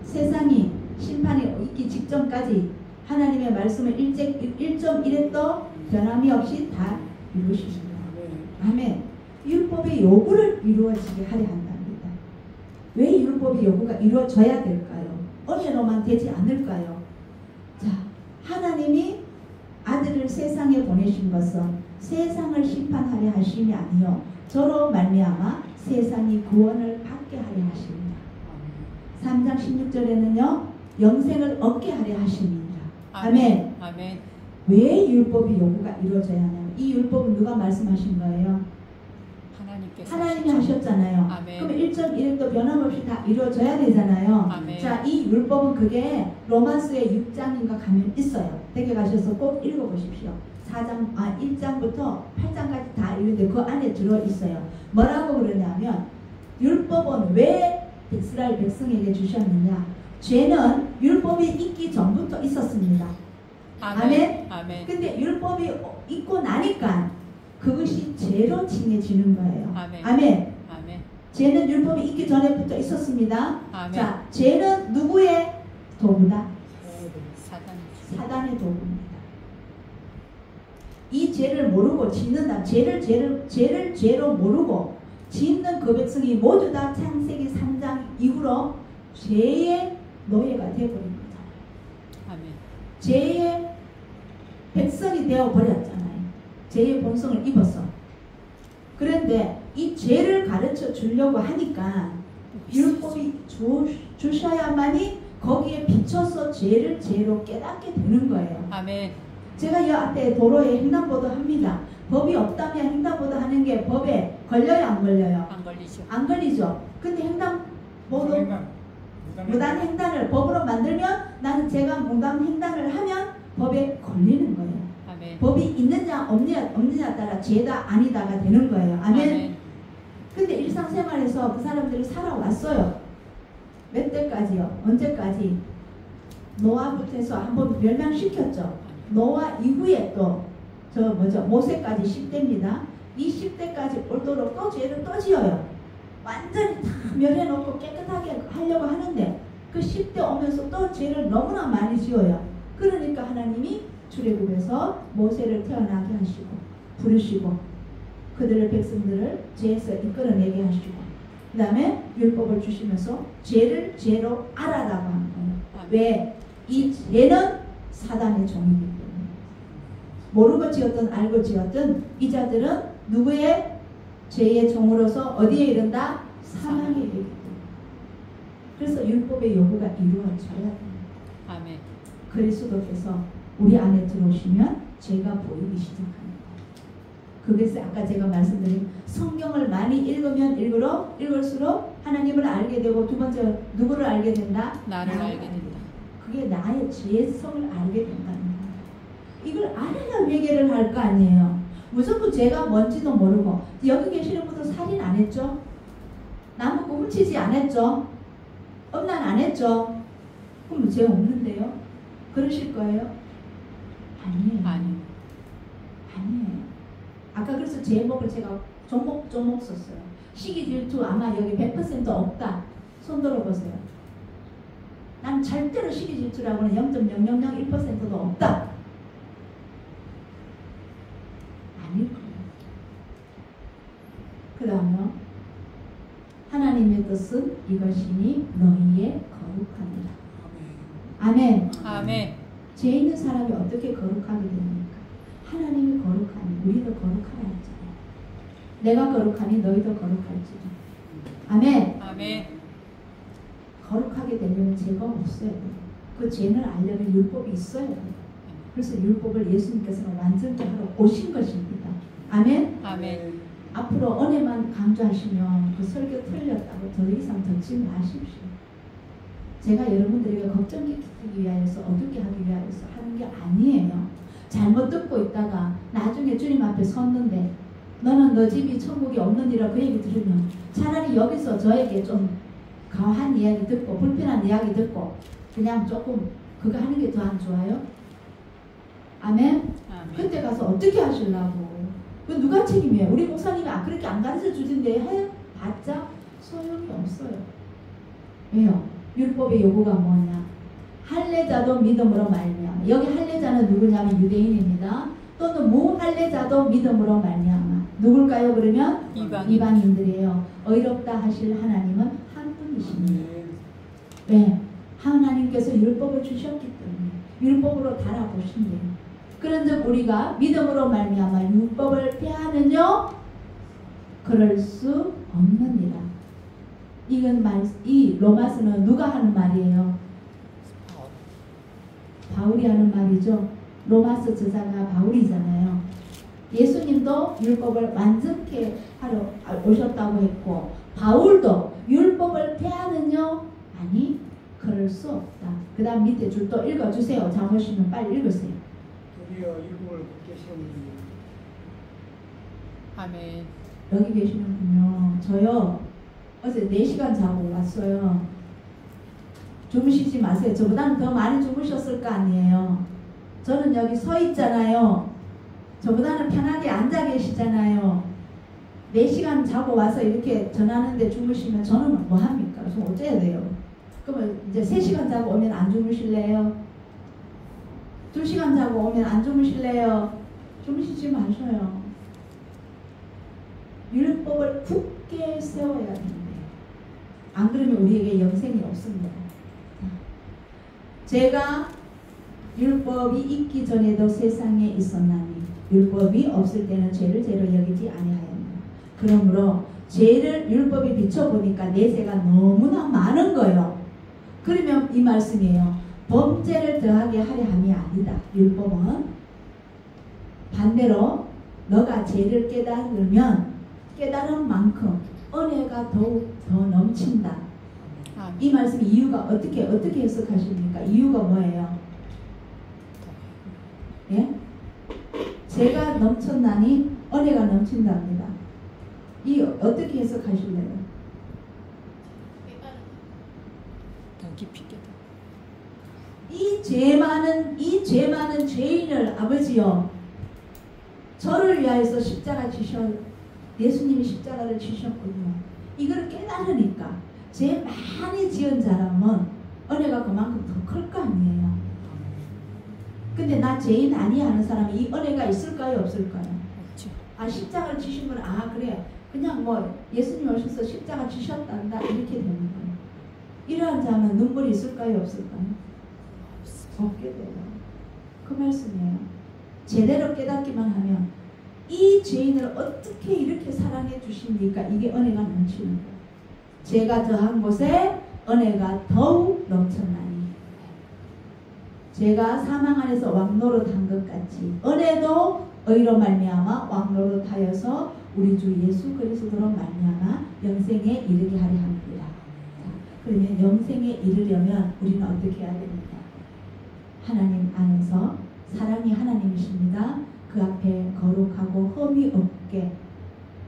세상이 심판이 있기 직전까지 하나님의 말씀을 1.1도 변함이 없이 다 이루십니다. 아멘. 율법의 요구를 이루어지게 하려 한답니다. 왜 율법의 요구가 이루어져야 될까요? 은혜로만 되지 않을까요? 자, 하나님이 아들을 세상에 보내신 것은 세상을 심판하려 하심이 아니요 저로 말미암아 세상이 구원을 받게 하려 하십니다. 3장 16절에는요 영생을 얻게 하려 하십니다. 아멘. 아멘. 왜 율법의 요구가 이루어져야 하냐면 이 율법은 누가 말씀하신 거예요? 하나님이 하셨잖아요. 아멘. 그럼 1.1도 변함없이 다 이루어져야 되잖아요. 아멘. 자, 이 율법은 그게 로마서의 6장인가 가면 있어요. 댁에 가셔서 꼭 읽어보십시오. 1장부터 8장까지 다 있는데 그 안에 들어있어요. 뭐라고 그러냐면 율법은 왜 이스라엘 백성에게 주셨느냐. 죄는 율법이 있기 전부터 있었습니다. 아멘. 아멘. 근데 율법이 있고 나니까 그것이 죄로 칭해지는 거예요. 아멘. 아멘. 아멘. 죄는 율법이 있기 전에부터 있었습니다. 아멘. 자, 죄는 누구의 도구다? 사단의 도구입니다. 이 죄를 모르고 짓는다. 죄를 죄로 모르고 짓는 그 백성이 모두 다 창세기 3장 이후로 죄의 노예가 되어버린 거잖아요. 아멘. 죄의 백성이 되어버렸잖아요. 죄의 본성을 입어서. 그런데 이 죄를 가르쳐 주려고 하니까 율법이 주셔야만이 거기에 비춰서 죄를 죄로 깨닫게 되는 거예요. 아멘. 제가 이 앞에 도로에 횡단보도 합니다. 법이 없다면 횡단보도 하는 게 법에 걸려요, 안 걸려요? 안 걸리죠. 안 걸리죠. 근데 횡단보도 무단 횡단을 법으로 만들면 나는 제가 무단 횡단을 하면 법에 걸리는 거예요. 아멘. 법이 있느냐 없느냐 따라 죄다 아니다가 되는 거예요. 아멘. 아멘. 근데 일상생활에서 그 사람들이 살아왔어요. 몇 대까지요? 언제까지? 노아부터 해서 한번 멸망시켰죠. 노아 이후에 또 모세까지 10대입니다. 이 10대까지 올도록 또 죄를 또 지어요. 완전히 다 멸해놓고 깨끗하게 하려고 하는데 그 10대 오면서 또 죄를 너무나 많이 지어요. 그러니까 하나님이 출애굽에서 모세를 태어나게 하시고 부르시고 그들의 백성들을 죄에서 이끌어내게 하시고 그 다음에 율법을 주시면서 죄를 죄로 알아라고 하는 거예요. 왜? 이 죄는 사단의 종이기 때문에 모르고 지었든 알고 지었든 이 자들은 누구의 죄의 종으로서 어디에 이른다? 사망에 이르기 때문에. 그래서 율법의 요구가 이루어져야 됩니다. 아멘. 그리스도께서 우리 안에 들어오시면 죄가 보이기 시작합니다. 그래서 아까 제가 말씀드린 성경을 많이 읽으면 읽을수록 하나님을 알게 되고 두 번째 누구를 알게 된다? 나를 알게 된다. 그게 나의 죄성을 알게 된다는 거예요. 이걸 알아야 회개를 할 거 아니에요. 무조건 죄가 뭔지도 모르고 여기 계시는 분도 살인 안 했죠? 남북 훔치지 안 했죠? 음란 안 했죠? 그럼 죄 없는데요? 그러실 거예요? 아니에요. 아니에요. 아까 그래서 제목을 제가 조목 썼어요. 시기 질투 아마 여기 100% 없다. 손 들어보세요. 난 절대로 시기 질투라고는 0.0001%도 없다. 아닐 거예요. 그 다음에 하나님의 뜻은 이것이니 너희의 거룩함이라. 아멘. 아멘. 죄 있는 사람이 어떻게 거룩하게 됩니까? 하나님이 거룩하니 우리도 거룩하라 했잖아요. 내가 거룩하니 너희도 거룩할지라. 아멘. 아멘. 거룩하게 되려면 죄가 없어야 돼요. 그 죄를 알려면 율법이 있어야 돼요. 그래서 율법을 예수님께서는 완전히 하러 오신 것입니다. 아멘. 아멘. 앞으로 은혜만 강조하시면 그 설교 틀렸다고 더 이상 듣지 마십시오. 제가 여러분들에게 걱정 끼치기 위하여서 어둡게 하기 위하여서 하는 게 아니에요. 잘못 듣고 있다가 나중에 주님 앞에 섰는데 너는 너 집이 천국이 없느니라 그 얘기 들으면 차라리 여기서 저에게 좀 과한 이야기 듣고 불편한 이야기 듣고 그냥 조금 그거 하는 게 더 안 좋아요? 아멘? 그때 가서 어떻게 하시려고? 그 누가 책임이에요? 우리 목사님이 그렇게 안 가르쳐 주던데 해봤자 소용이 없어요. 왜요? 율법의 요구가 뭐냐? 할례자도 믿음으로 말미암아. 여기 할례자는 누구냐면 유대인입니다. 또는 무할례자도 믿음으로 말미암아. 누굴까요? 그러면 이방인들이에요. 의롭다 하실 하나님은 한 분이십니다. 왜? 하나님께서 율법을 주셨기 때문에 율법으로 달아보신대요. 그런즉 우리가 믿음으로 말미암아 율법을 폐하느뇨 그럴 수 없느니라. 이 로마서는 누가 하는 말이에요? 바울이 하는 말이죠. 로마서 저자가 바울이잖아요. 예수님도 율법을 완전케 하러 오셨다고 했고 바울도 율법을 폐하느뇨? 아니 그럴 수 없다. 그 다음 밑에 줄 또 읽어주세요. 잠오시면 빨리 읽으세요. 드디어 율법을 굳게 세우니. 아멘. 여기 계시는군요. 저요 어제 4시간 자고 왔어요. 주무시지 마세요. 저보다는 더 많이 주무셨을 거 아니에요. 저는 여기 서 있잖아요. 저보다는 편하게 앉아 계시잖아요. 4시간 자고 와서 이렇게 전하는데 주무시면 저는 뭐 합니까? 그래서 어째야 돼요? 그러면 이제 3시간 자고 오면 안 주무실래요? 2시간 자고 오면 안 주무실래요? 주무시지 마셔요. 율법을 굳게 세워야 됩니다. 안 그러면 우리에게 영생이 없습니다. 제가 율법이 있기 전에도 세상에 있었나니 율법이 없을 때는 죄를 죄로 여기지 아니하였노라. 그러므로 죄를 율법에 비춰보니까 내세가 너무나 많은 거예요. 그러면 이 말씀이에요. 범죄를 더하게 하려 함이 아니다. 율법은 반대로 너가 죄를 깨달으면 깨달은 만큼 은혜가 더욱 더 넘친다. 이 말씀 이유가 어떻게 해석하십니까? 이유가 뭐예요? 예? 죄가 넘쳤나니 은혜가 넘친답니다. 이 어떻게 해석하실래요? 더 깊이 깨달아. 이 죄 많은 죄인을 아버지요 저를 위하여서 십자가 지셔 예수님이 십자가를 지셨군요. 이걸 깨달으니까 죄 많이 지은 사람은 은혜가 그만큼 더 클 거 아니에요. 근데 나 죄인 아니야 하는 사람이 이 은혜가 있을까요 없을까요? 없지. 십자가를 지신 분 그래 그냥 뭐 예수님 오셔서 십자가 지셨단다 이렇게 되는 거예요. 이러한 자면 눈물이 있을까요 없을까요? 없게 돼요. 그 말씀이에요. 제대로 깨닫기만 하면 이 죄인을 어떻게 이렇게 사랑해 주십니까? 이게 은혜가 넘치는 거예요. 죄가 더한 곳에 은혜가 더욱 넘쳤나니 죄가 사망 안에서 왕노릇한 것 같이 은혜도 의로 말미암아 왕노릇하여서 우리 주 예수 그리스도로 말미암아 영생에 이르게 하려 합니다. 그러면 영생에 이르려면 우리는 어떻게 해야 됩니까? 하나님 안에서 사랑이 하나님이십니다. 그 앞에 거룩하고 흠이 없게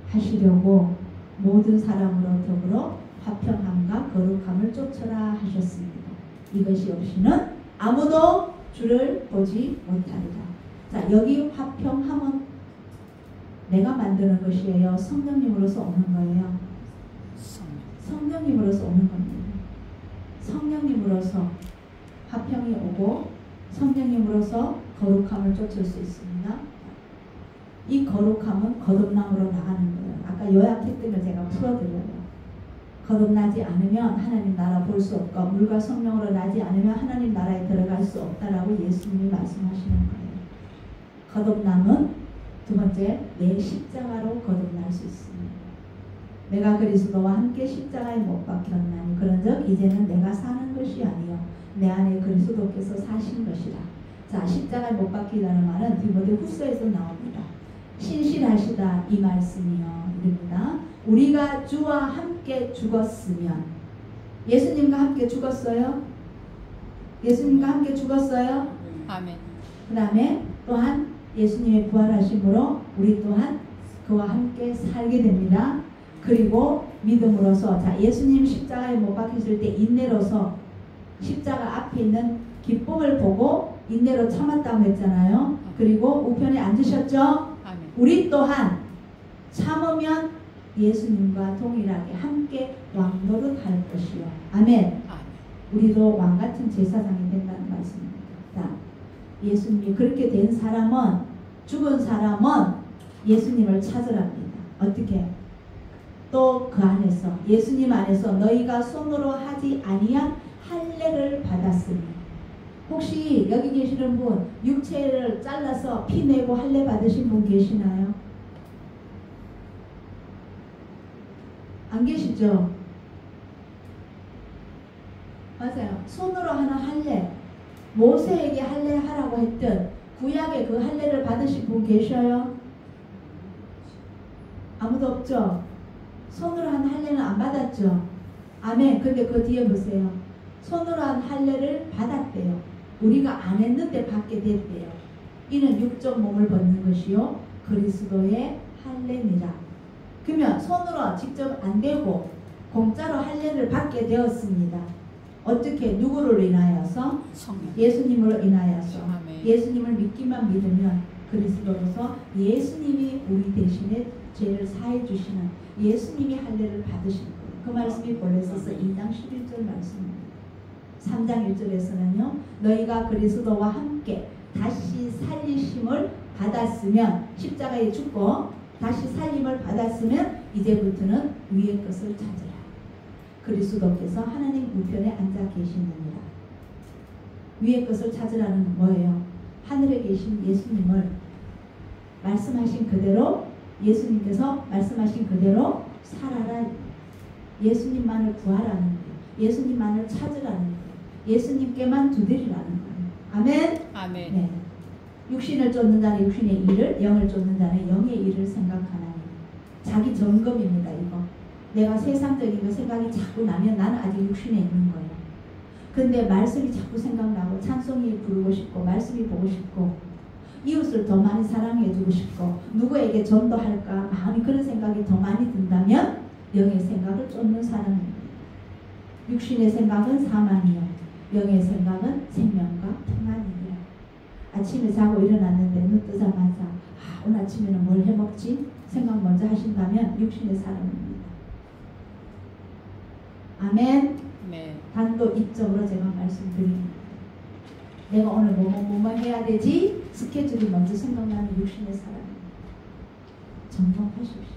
하시려고 모든 사람으로 더불어 화평함과 거룩함을 쫓으라 하셨습니다. 이것이 없이는 아무도 주를 보지 못하리라. 자, 여기 화평함은 내가 만드는 것이에요. 성령님으로서 오는 거예요. 성령님으로서 오는 겁니다. 성령님으로서 화평이 오고 성령님으로서 거룩함을 쫓을 수 있습니다. 이 거룩함은 거듭남으로 나가는 거예요. 아까 요약했던 걸 제가 풀어드려요. 거듭나지 않으면 하나님 나라 볼 수 없고 물과 성령으로 나지 않으면 하나님 나라에 들어갈 수 없다라고 예수님이 말씀하시는 거예요. 거듭남은 두 번째 내 십자가로 거듭날 수 있습니다. 내가 그리스도와 함께 십자가에 못 박혔나니 그런즉 이제는 내가 사는 것이 아니요 내 안에 그리스도께서 사신 것이라. 자, 십자가에 못 박히다는 말은 디모데후서에서 나옵니다. 신실하시다 이 말씀이요 이릅니다. 우리가 주와 함께 죽었으면 예수님과 함께 죽었어요? 예수님과 함께 죽었어요? 아멘. 그 다음에 또한 예수님의 부활하심으로 우리 또한 그와 함께 살게 됩니다. 그리고 믿음으로서 자 예수님 십자가에 못 박히실 때 인내로서 십자가 앞에 있는 기쁨을 보고 인내로 참았다고 했잖아요. 그리고 우편에 앉으셨죠. 아멘. 우리 또한 참으면 예수님과 동일하게 함께 왕노릇할 것이요. 아멘. 아멘. 우리도 왕같은 제사장이 된다는 말씀입니다. 자, 예수님이 그렇게 된 사람은 죽은 사람은 예수님을 찾으랍니다. 어떻게? 또 그 안에서 예수님 안에서 너희가 손으로 하지 아니한 할례를 받았으니 혹시 여기 계시는 분 육체를 잘라서 피 내고 할례 받으신 분 계시나요? 안 계시죠? 맞아요. 손으로 하는 할례 모세에게 할례하라고 했던 구약의 그 할례를 받으신 분 계셔요? 아무도 없죠? 손으로 한 할례는 안 받았죠? 아멘. 근데 그 뒤에 보세요. 손으로 한 할례를 받았대요. 우리가 안 했는데 받게 됐대요. 이는 육적 몸을 벗는 것이요 그리스도의 할례니라. 그러면 손으로 직접 안 되고 공짜로 할례를 받게 되었습니다. 어떻게? 누구를 인하여서? 성령. 예수님으로 인하여서. 아멘. 예수님을 믿기만 믿으면 그리스도로서 예수님이 우리 대신에 죄를 사해 주시는 예수님이 할례를 받으신 거예요. 그 말씀이 골로새서 2장 11절 말씀입니다. 3장 1절에서는요. 너희가 그리스도와 함께 다시 살리심을 받았으면 십자가에 죽고 다시 살림을 받았으면 이제부터는 위의 것을 찾으라. 그리스도께서 하나님 우편에 앉아 계시느니라. 위의 것을 찾으라는 뭐예요? 하늘에 계신 예수님을 말씀하신 그대로 예수님께서 말씀하신 그대로 살아라. 예수님만을 구하라는 거예요. 예수님만을 찾으라는 거예요. 예수님께만 두드리라는 거예요. 아멘. 아멘. 네. 육신을 쫓는 자는 육신의 일을, 영을 쫓는 자는 영의 일을 생각하나니. 자기 점검입니다. 이거. 내가 세상적인 거 생각이 자꾸 나면 나는 아직 육신에 있는 거예요. 근데 말씀이 자꾸 생각나고 찬송이 부르고 싶고 말씀이 보고 싶고 이웃을 더 많이 사랑해주고 싶고 누구에게 전도할까 마음이 그런 생각이 더 많이 든다면 영의 생각을 쫓는 사람입니다. 육신의 생각은 사망이요 영의 생각은 생명과 평안이니라. 아침에 자고 일어났는데 눈 뜨자마자 오늘 아침에는 뭘 해먹지? 생각 먼저 하신다면 육신의 사람입니다. 아멘. 네. 단도직입적으로 제가 말씀드립니다. 내가 오늘 뭐뭐 해야 되지? 스케줄이 먼저 생각나는 육신의 사람입니다. 점검하십시오.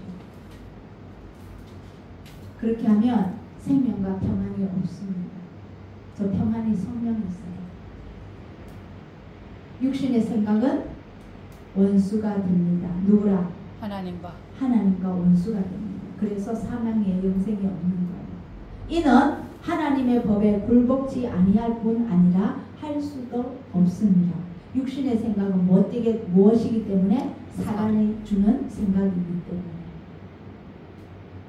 그렇게 하면 생명과 평안이 없습니다. 저 평안이 성령이 있어요. 육신의 생각은 원수가 됩니다. 누구랑? 하나님과 원수가 됩니다. 그래서 사망의 영생이 없는 거예요. 이는 하나님의 법에 굴복지 아니할 뿐 아니라 할 수도 없습니다. 육신의 생각은 무엇이기 때문에? 사단이 주는 생각이기 때문에.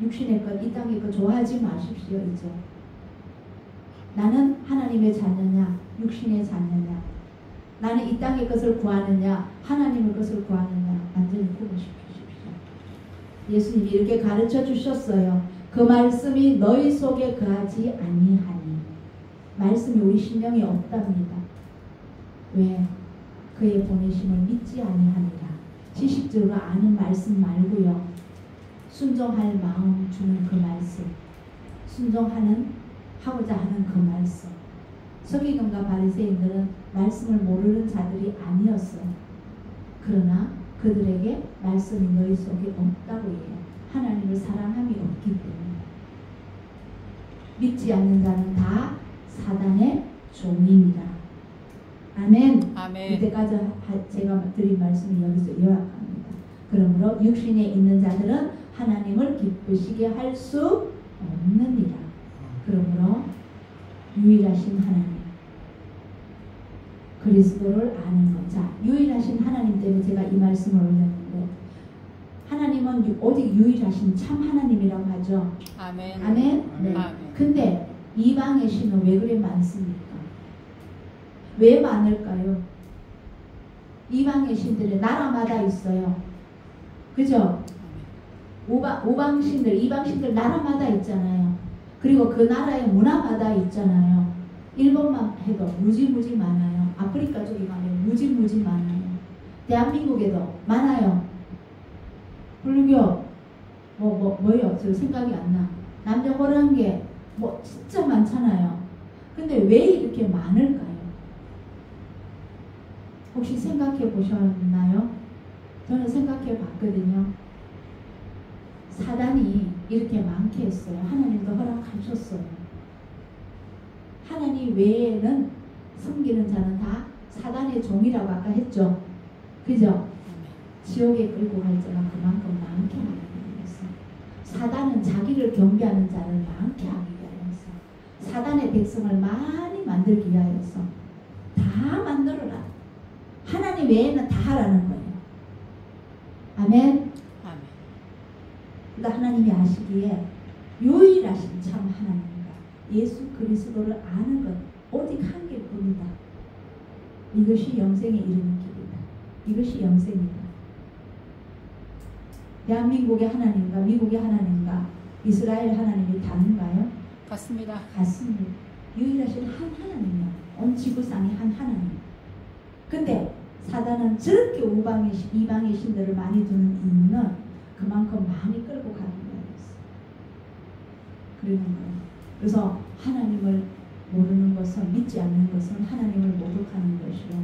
육신의 것, 이 땅의 것 좋아하지 마십시오. 이제 나는 하나님의 자녀냐 육신의 자녀냐, 나는 이 땅의 것을 구하느냐 하나님의 것을 구하느냐 완전히 구분시키십시오. 예수님이 이렇게 가르쳐 주셨어요. 그 말씀이 너희 속에 거하지 아니하니. 말씀이 우리 심령에 없답니다. 왜? 그의 보내심을 믿지 아니하니라. 지식적으로 아는 말씀 말고요. 순종할 마음 주는 그 말씀, 하고자 하는 그 말씀. 서기관과 바리새인들은 말씀을 모르는 자들이 아니었어요. 그러나 그들에게 말씀이 너희 속에 없다고 해요. 하나님을 사랑함이 없기 때문에. 믿지 않는 자는 다 사단의 종입니다. 아멘. 아멘. 이때까지 제가 드린 말씀이 여기서 요약합니다. 그러므로 육신에 있는 자들은 하나님을 기쁘시게 할 수 없느니라. 그러므로 유일하신 하나님, 그리스도를 아는 것. 자, 유일하신 하나님 때문에 제가 이 말씀을 올렸는데, 하나님은 오직 유일하신 참 하나님이라고 하죠. 아멘. 아멘. 네. 아멘. 근데 이방의 신은 왜 그래 많습니까? 왜 많을까요? 이방의 신들이 나라마다 있어요. 그죠? 이방 신들 나라마다 있잖아요. 그리고 그 나라의 문화마다 있잖아요. 일본만 해도 무지무지 많아요. 아프리카 쪽에 가면 무지무지 많아요. 대한민국에도 많아요. 불교 뭐요? 저 생각이 안 나. 남녀호라는 게 뭐 진짜 많잖아요. 근데 왜 이렇게 많을까요? 혹시 생각해 보셨나요? 저는 생각해 봤거든요. 사단이 이렇게 많게 했어요. 하나님도 허락하셨어요. 하나님 외에는 섬기는 자는 다 사단의 종이라고 아까 했죠. 그죠? 지옥에 끌고 갈 자가 그만큼 많게 하기 위해서. 사단은 자기를 경배하는 자를 많게 하기 위해서. 사단의 백성을 많이 만들기 위하여서 다 만들어라. 하나님 외에는 다 하라는 거예요. 아멘. 그러니까 하나님이 아시기에 유일하신 참 하나님과 예수 그리스도를 아는 것 오직 한 개뿐이다. 이것이 영생에 이르는 길이다. 이것이 영생이다. 대한민국의 하나님과 미국의 하나님과 이스라엘 하나님이 다른가요? 같습니다. 같습니다. 유일하신 한 하나님이요. 온 지구상의 한 하나님. 근데 사단은 저렇게 이방의 신들을 많이 두는 이유는 그만큼 많이 끌고 가기 위해서 그러는 거예요. 그래서 하나님을 모르는 것은, 믿지 않는 것은 하나님을 모독하는 것이요.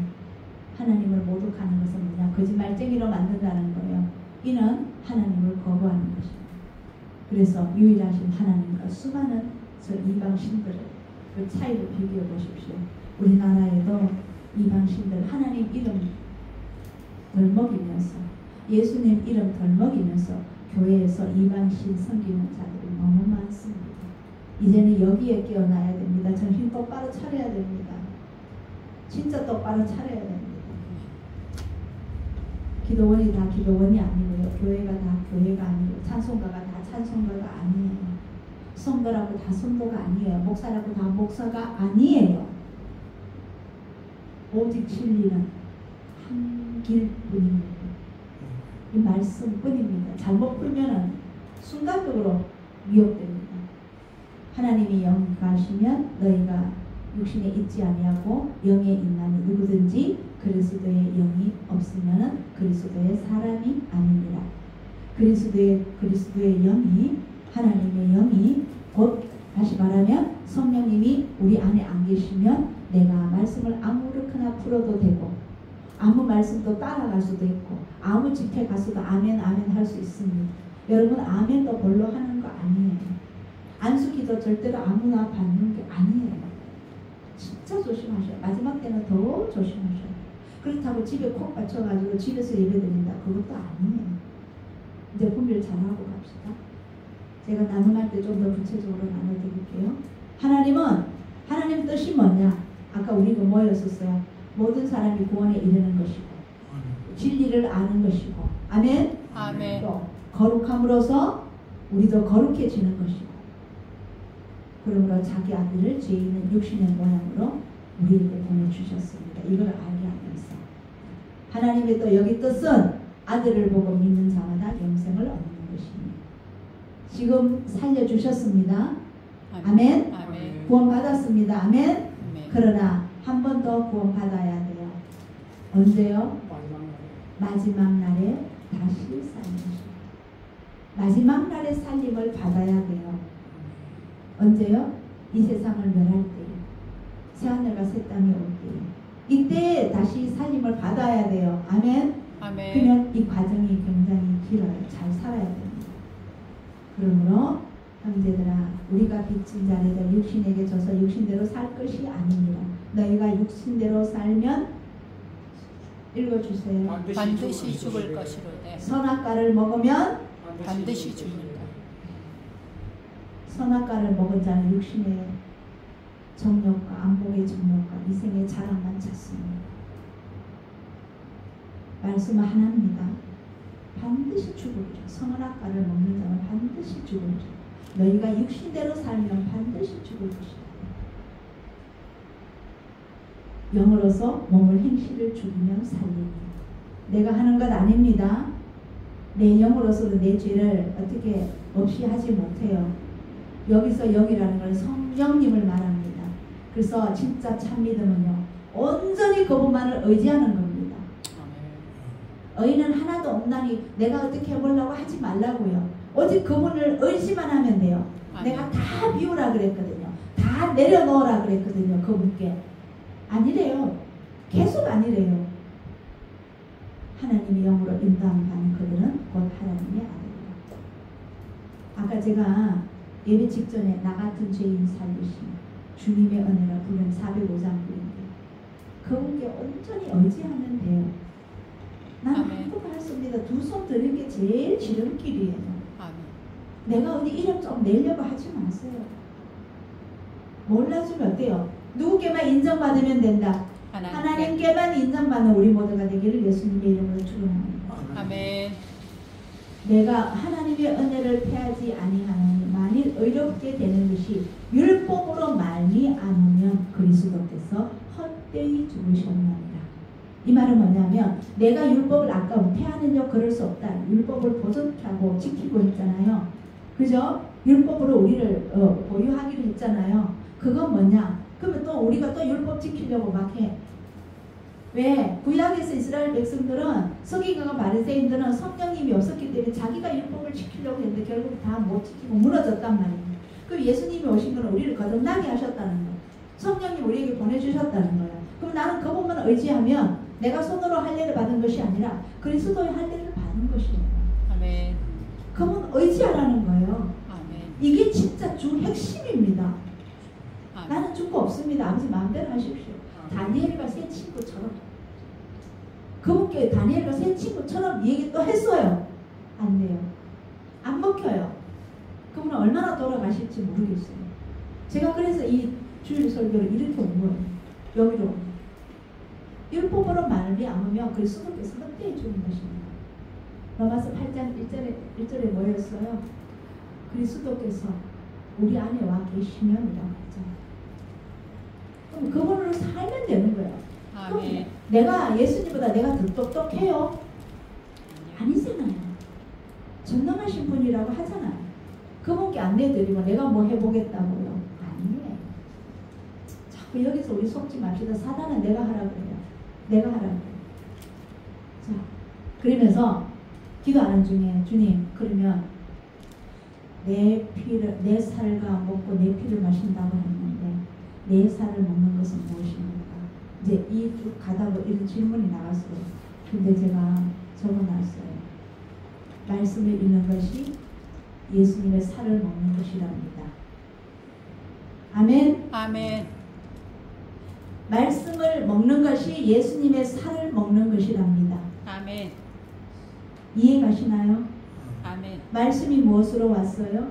하나님을 모독하는 것은 뭐냐? 거짓말쟁이로 만든다는 거예요. 이는 하나님을 거부하는 것이에요. 그래서 유일하신 하나님과 수많은 저 이방 신들을 그 차이를 비교해 보십시오. 우리나라에도 이방 신들 하나님 이름 덜 먹이면서, 예수님 이름 덜 먹이면서 교회에서 이방 신 섬기는 자들이 너무 많습니다. 이제는 여기에 깨어나야 됩니다. 정신 똑바로 차려야 됩니다. 진짜 똑바로 차려야 됩니다. 기도원이 다 기도원이 아니고요. 교회가 다 교회가 아니고, 찬송가가 다 찬송가가 아니에요. 성도라고 다 성도가 아니에요. 목사라고 다 목사가 아니에요. 오직 진리는 한 길뿐입니다. 이 말씀뿐입니다. 잘못 풀면은 순간적으로 미혹됩니다. 하나님이 영가시면 너희가 육신에 있지 아니하고 영에 있나니 누구든지 그리스도의 영이 없으면은 그리스도의 사람이 아니니라. 그리스도의 영이, 하나님의 영이 곧 다시 말하면 성령님이 우리 안에 안 계시면 내가 말씀을 아무렇게나 풀어도 되고, 아무 말씀도 따라갈 수도 있고, 아무 집회 가서도 아멘 아멘 할 수 있습니다. 여러분 아멘도 별로 하는 거 아니에요. 안수기도 절대로 아무나 받는 게 아니에요. 진짜 조심하셔요. 마지막 때는 더 조심하셔요. 그렇다고 집에 콕 받쳐가지고 집에서 예배드린다, 그것도 아니에요. 이제 분별 잘하고 갑시다. 제가 나눔할 때 좀 더 구체적으로 나눠드릴게요. 하나님 뜻이 뭐냐? 아까 우리가 뭐였었어요? 모든 사람이 구원에 이르는 것이고, 진리를 아는 것이고, 아멘? 아멘. 또 거룩함으로써 우리도 거룩해지는 것이고, 그러므로 자기 아들을 죄 있는 육신의 모양으로 우리에게 보내주셨습니다. 이걸 알게 하면서 하나님의 또 여기 뜻은 아들을 보고 믿는 자마다 영생을 얻는 것입니다. 지금 살려주셨습니다. 아멘. 아멘. 구원받았습니다. 아멘. 아멘. 그러나 한 번 더 구원받아야 돼요. 언제요? 마지막 날에 다시 살리십니다. 마지막 날에 살림을 받아야 돼요. 언제요? 이 세상을 멸할 때요. 새하늘과 새 땅이 올 때요. 이때 다시 살림을 받아야 돼요. 아멘. 아멘. 그러면 이 과정이 굉장히 길어요. 잘 살아야 됩니다. 그러므로 형제들아, 우리가 빚진 자네들 육신에게 져서 육신대로 살 것이 아닙니다. 너희가 육신대로 살면, 읽어주세요. 반드시 죽을 것이로되 선악과를 먹으면 반드시 죽는다. 선악과를 먹은 자는 육신의 정욕과 안목의 정욕과 이생의 자랑만 찾습니다. 말씀은 하나입니다. 반드시 죽으리라. 선악과를 먹는 자는 반드시 죽으리라. 너희가 육신대로 살면 반드시 죽을 것이다. 영으로서 몸을 행실을 죽이며 살리니 내가 하는 것 아닙니다. 내 영으로서도 내 죄를 어떻게 없이 하지 못해요. 여기서 영이라는 건 성령님을 말합니다. 그래서 진짜 참 믿음은요, 온전히 그분만을 의지하는 겁니다. 의는 하나도 없나니 내가 어떻게 해보려고 하지 말라고요. 오직 그분을 의지만 하면 돼요. 내가 다 비우라 그랬거든요. 다 내려놓으라 그랬거든요. 그분께. 아니래요. 계속 아니래요. 하나님의 영으로 인도함받는 그들은 곧 하나님의 아들이다. 아까 제가 예배 직전에 나 같은 죄인 살리심 주님의 은혜라 부른 405장 부른데 그분께 온전히 의지하면 돼요. 나는 아무것도 할 수 없습니다. 두 손 드는 게 제일 지름길이에요. 내가 어디 이름 좀 내려고 하지 마세요. 몰라주면 어때요? 누구께만 인정받으면 된다. 하나님께만 인정받는 우리 모두가 되기를 예수님의 이름으로 축원합니다. 아멘. 내가 하나님의 은혜를 패하지 아니하노니 만일 의롭게 되는 것이 율법으로 말미암으면 그리스도께서 헛되이 죽으셨나이다. 이 말은 뭐냐면 내가 율법을 아까운 패하는요 그럴 수 없다. 율법을 보존하고 지키고 했잖아요. 그죠? 율법으로 우리를 보유하기로 했잖아요. 그건 뭐냐? 그러면 또 우리가 또 율법 지키려고 막 해. 왜? 구약에서 이스라엘 백성들은 서기관과 바리새인들은 성령님이 없었기 때문에 자기가 율법을 지키려고 했는데 결국 다 못 지키고 무너졌단 말이에요. 그럼 예수님이 오신 건 우리를 거듭나게 하셨다는 거예요. 성령님 우리에게 보내주셨다는 거예요. 그럼 나는 그분만 의지하면 내가 손으로 할례를 받은 것이 아니라 그리스도의 할례를 받은 것이에요. 아멘. 그분 의지하라는 거예요. 아멘. 이게 진짜 주 핵심입니다. 아멘. 나는 줄 거 없습니다. 아버지 마음대로 하십시오. 다니엘과 새 친구처럼 그분께 다니엘과 새 친구처럼 얘기 또 했어요. 안 돼요. 안 먹혀요. 그분은 얼마나 돌아가실지 모르겠어요. 제가 그래서 이 주일 설교를 이렇게 온 거예요. 여기로 율법으로 말미암으면 그리스도께서 헛되이 주는 것입니다. 로마서 8장 1절에 뭐였어요? 그리스도께서 우리 안에 와 계시면이라고 했잖아요. 그럼 그분으로 살면 되는 거예요. 아멘. 내가 예수님보다 내가 더 똑똑해요? 아니잖아요. 전능하신 분이라고 하잖아요. 그분께 안 내드리고 내가 뭐 해보겠다고요? 아니에요. 자꾸 여기서 우리 속지 맙시다. 사단은 내가 하라고 해요. 내가 하라고 해요. 자, 그러면서 기도하는 중에 주님 그러면 내 살과 먹고 내 피를 마신다고 했는데 내 살을 먹는 것은 무엇입니까? 이제 이 쭉 가다가 이런 질문이 나왔어요. 근데 제가 적어놨어요. 말씀을 읽는 것이 예수님의 살을 먹는 것이랍니다. 아멘. 아멘. 말씀을 먹는 것이 예수님의 살을 먹는 것이랍니다. 아멘. 이해가시나요? 아멘. 말씀이 무엇으로 왔어요?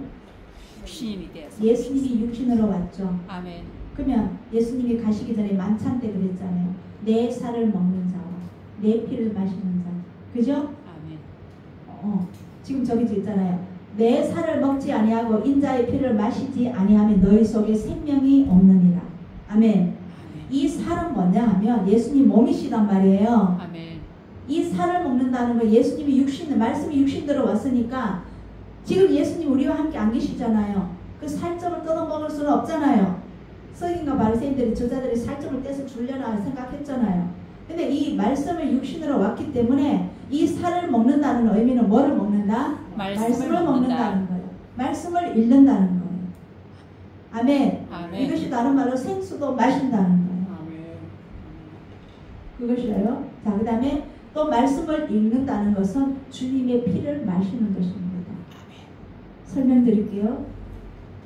육신이 되어서. 예수님이 육신으로 왔죠. 아멘. 그러면 예수님이 가시기 전에 만찬 때 그랬잖아요. 내 살을 먹는 자와 내 피를 마시는 자. 그죠? 아멘. 지금 저기 있잖아요. 내 살을 먹지 아니하고 인자의 피를 마시지 아니하면 너희 속에 생명이 없느니라. 아멘. 이 살은 뭐냐 하면 예수님 몸이시단 말이에요. 아멘. 이 살을 먹는다는 거 예수님이 말씀이 육신 들어왔으니까 지금 예수님 우리와 함께 안 계시잖아요. 그 살점을 뜯어 먹을 수는 없잖아요. 서기관과 바리새인들이 저자들이 살점을 떼서 주려나 생각했잖아요. 근데 이 말씀을 육신으로 왔기 때문에 이 살을 먹는다는 의미는 뭐를 먹는다? 말씀을 먹는다는 거예요. 말씀을 읽는다는 거예요. 아멘. 아멘. 이것이 다른 말로 생수도 마신다는 거예요. 그것이에요. 자, 그 다음에 또 말씀을 읽는다는 것은 주님의 피를 마시는 것입니다. 설명드릴게요.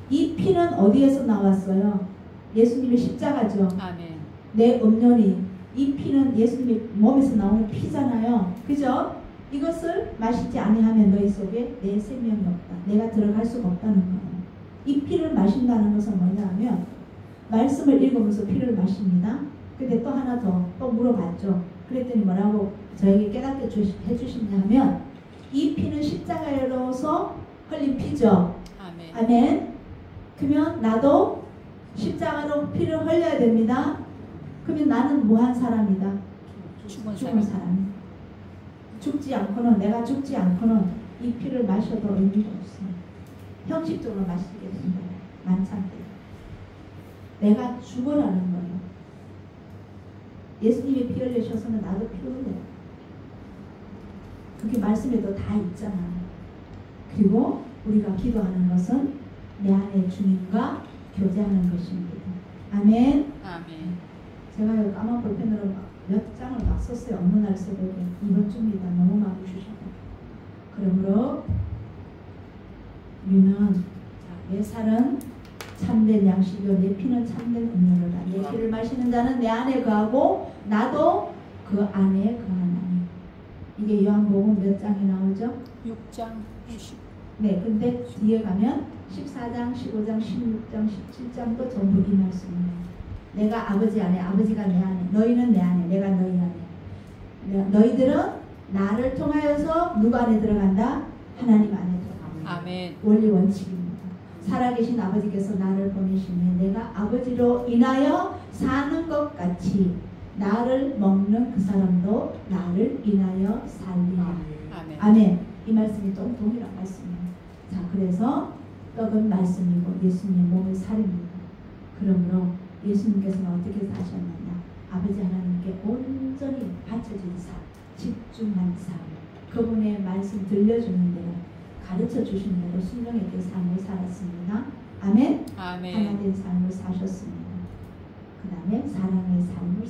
이 피는 어디에서 나왔어요? 예수님의 십자가죠. 아멘. 내 음료니 이 피는 예수님의 몸에서 나오는 피잖아요. 그죠? 이것을 마시지 아니하면 너희 속에 내 생명이 없다. 내가 들어갈 수가 없다는 거예요. 이 피를 마신다는 것은 뭐냐 하면 말씀을 읽으면서 피를 마십니다. 근데 또 하나 또 물어봤죠. 그랬더니 뭐라고 저에게 깨닫게 해주시냐 하면 이 피는 십자가로서 흘린 피죠. 아멘. 아멘. 그러면 나도 십자가로 피를 흘려야 됩니다. 그러면 나는 뭐한 사람이다? 죽은 죽은 사람. 사람. 죽지 않고는 내가 죽지 않고는 이 피를 마셔도 의미가 없어요. 형식적으로 마시겠습니다. 만찬 때. 내가 죽어라는 거예요. 예수님이 피 흘리셔서는 나도 피 흘려요. 그렇게 말씀에도 다 있잖아요. 그리고 우리가 기도하는 것은 내 안에 주님과 교제하는 것입니다. 아멘. 아멘. 제가 이 까만 볼펜으로 몇 장을 막 썼어요. 어느 날 새벽에. 이번 주입니다. 너무 많이 주셔서. 그러므로 우리는 내 살은 참된 양식이요 내 피는 참된 음료로다. 내 피를 마시는 자는 내 안에 거하고 나도 그 안에 거하나니. 이게 요한복음 몇 장이 나오죠? 6장 90. 네, 근데 뒤에 가면 14장, 15장, 16장, 17장도 전부 이 말씀이에요. 내가 아버지 안에, 아버지가 내 안에, 너희는 내 안에, 내가 너희 안에. 너희들은 나를 통하여서 누구 안에 들어간다? 하나님 안에 들어간다. 아멘. 원리 원칙입니다. 살아계신 아버지께서 나를 보내시면 내가 아버지로 인하여 사는 것 같이 나를 먹는 그 사람도 나를 인하여 살리라. 아멘. 아멘. 이 말씀이 좀 동일한 말씀이에요. 자, 그래서 떡은 말씀이고 예수님 몸의 살입니다. 그러므로 예수님께서는 어떻게 사셨느냐? 아버지 하나님께 온전히 바쳐진 삶, 집중한 삶, 그분의 말씀 들려주는 대로 가르쳐 주신 대로 순종의 삶을 살았습니다. 아멘. 아멘. 하나된 삶을 사셨습니다. 그 다음에 사랑의 삶을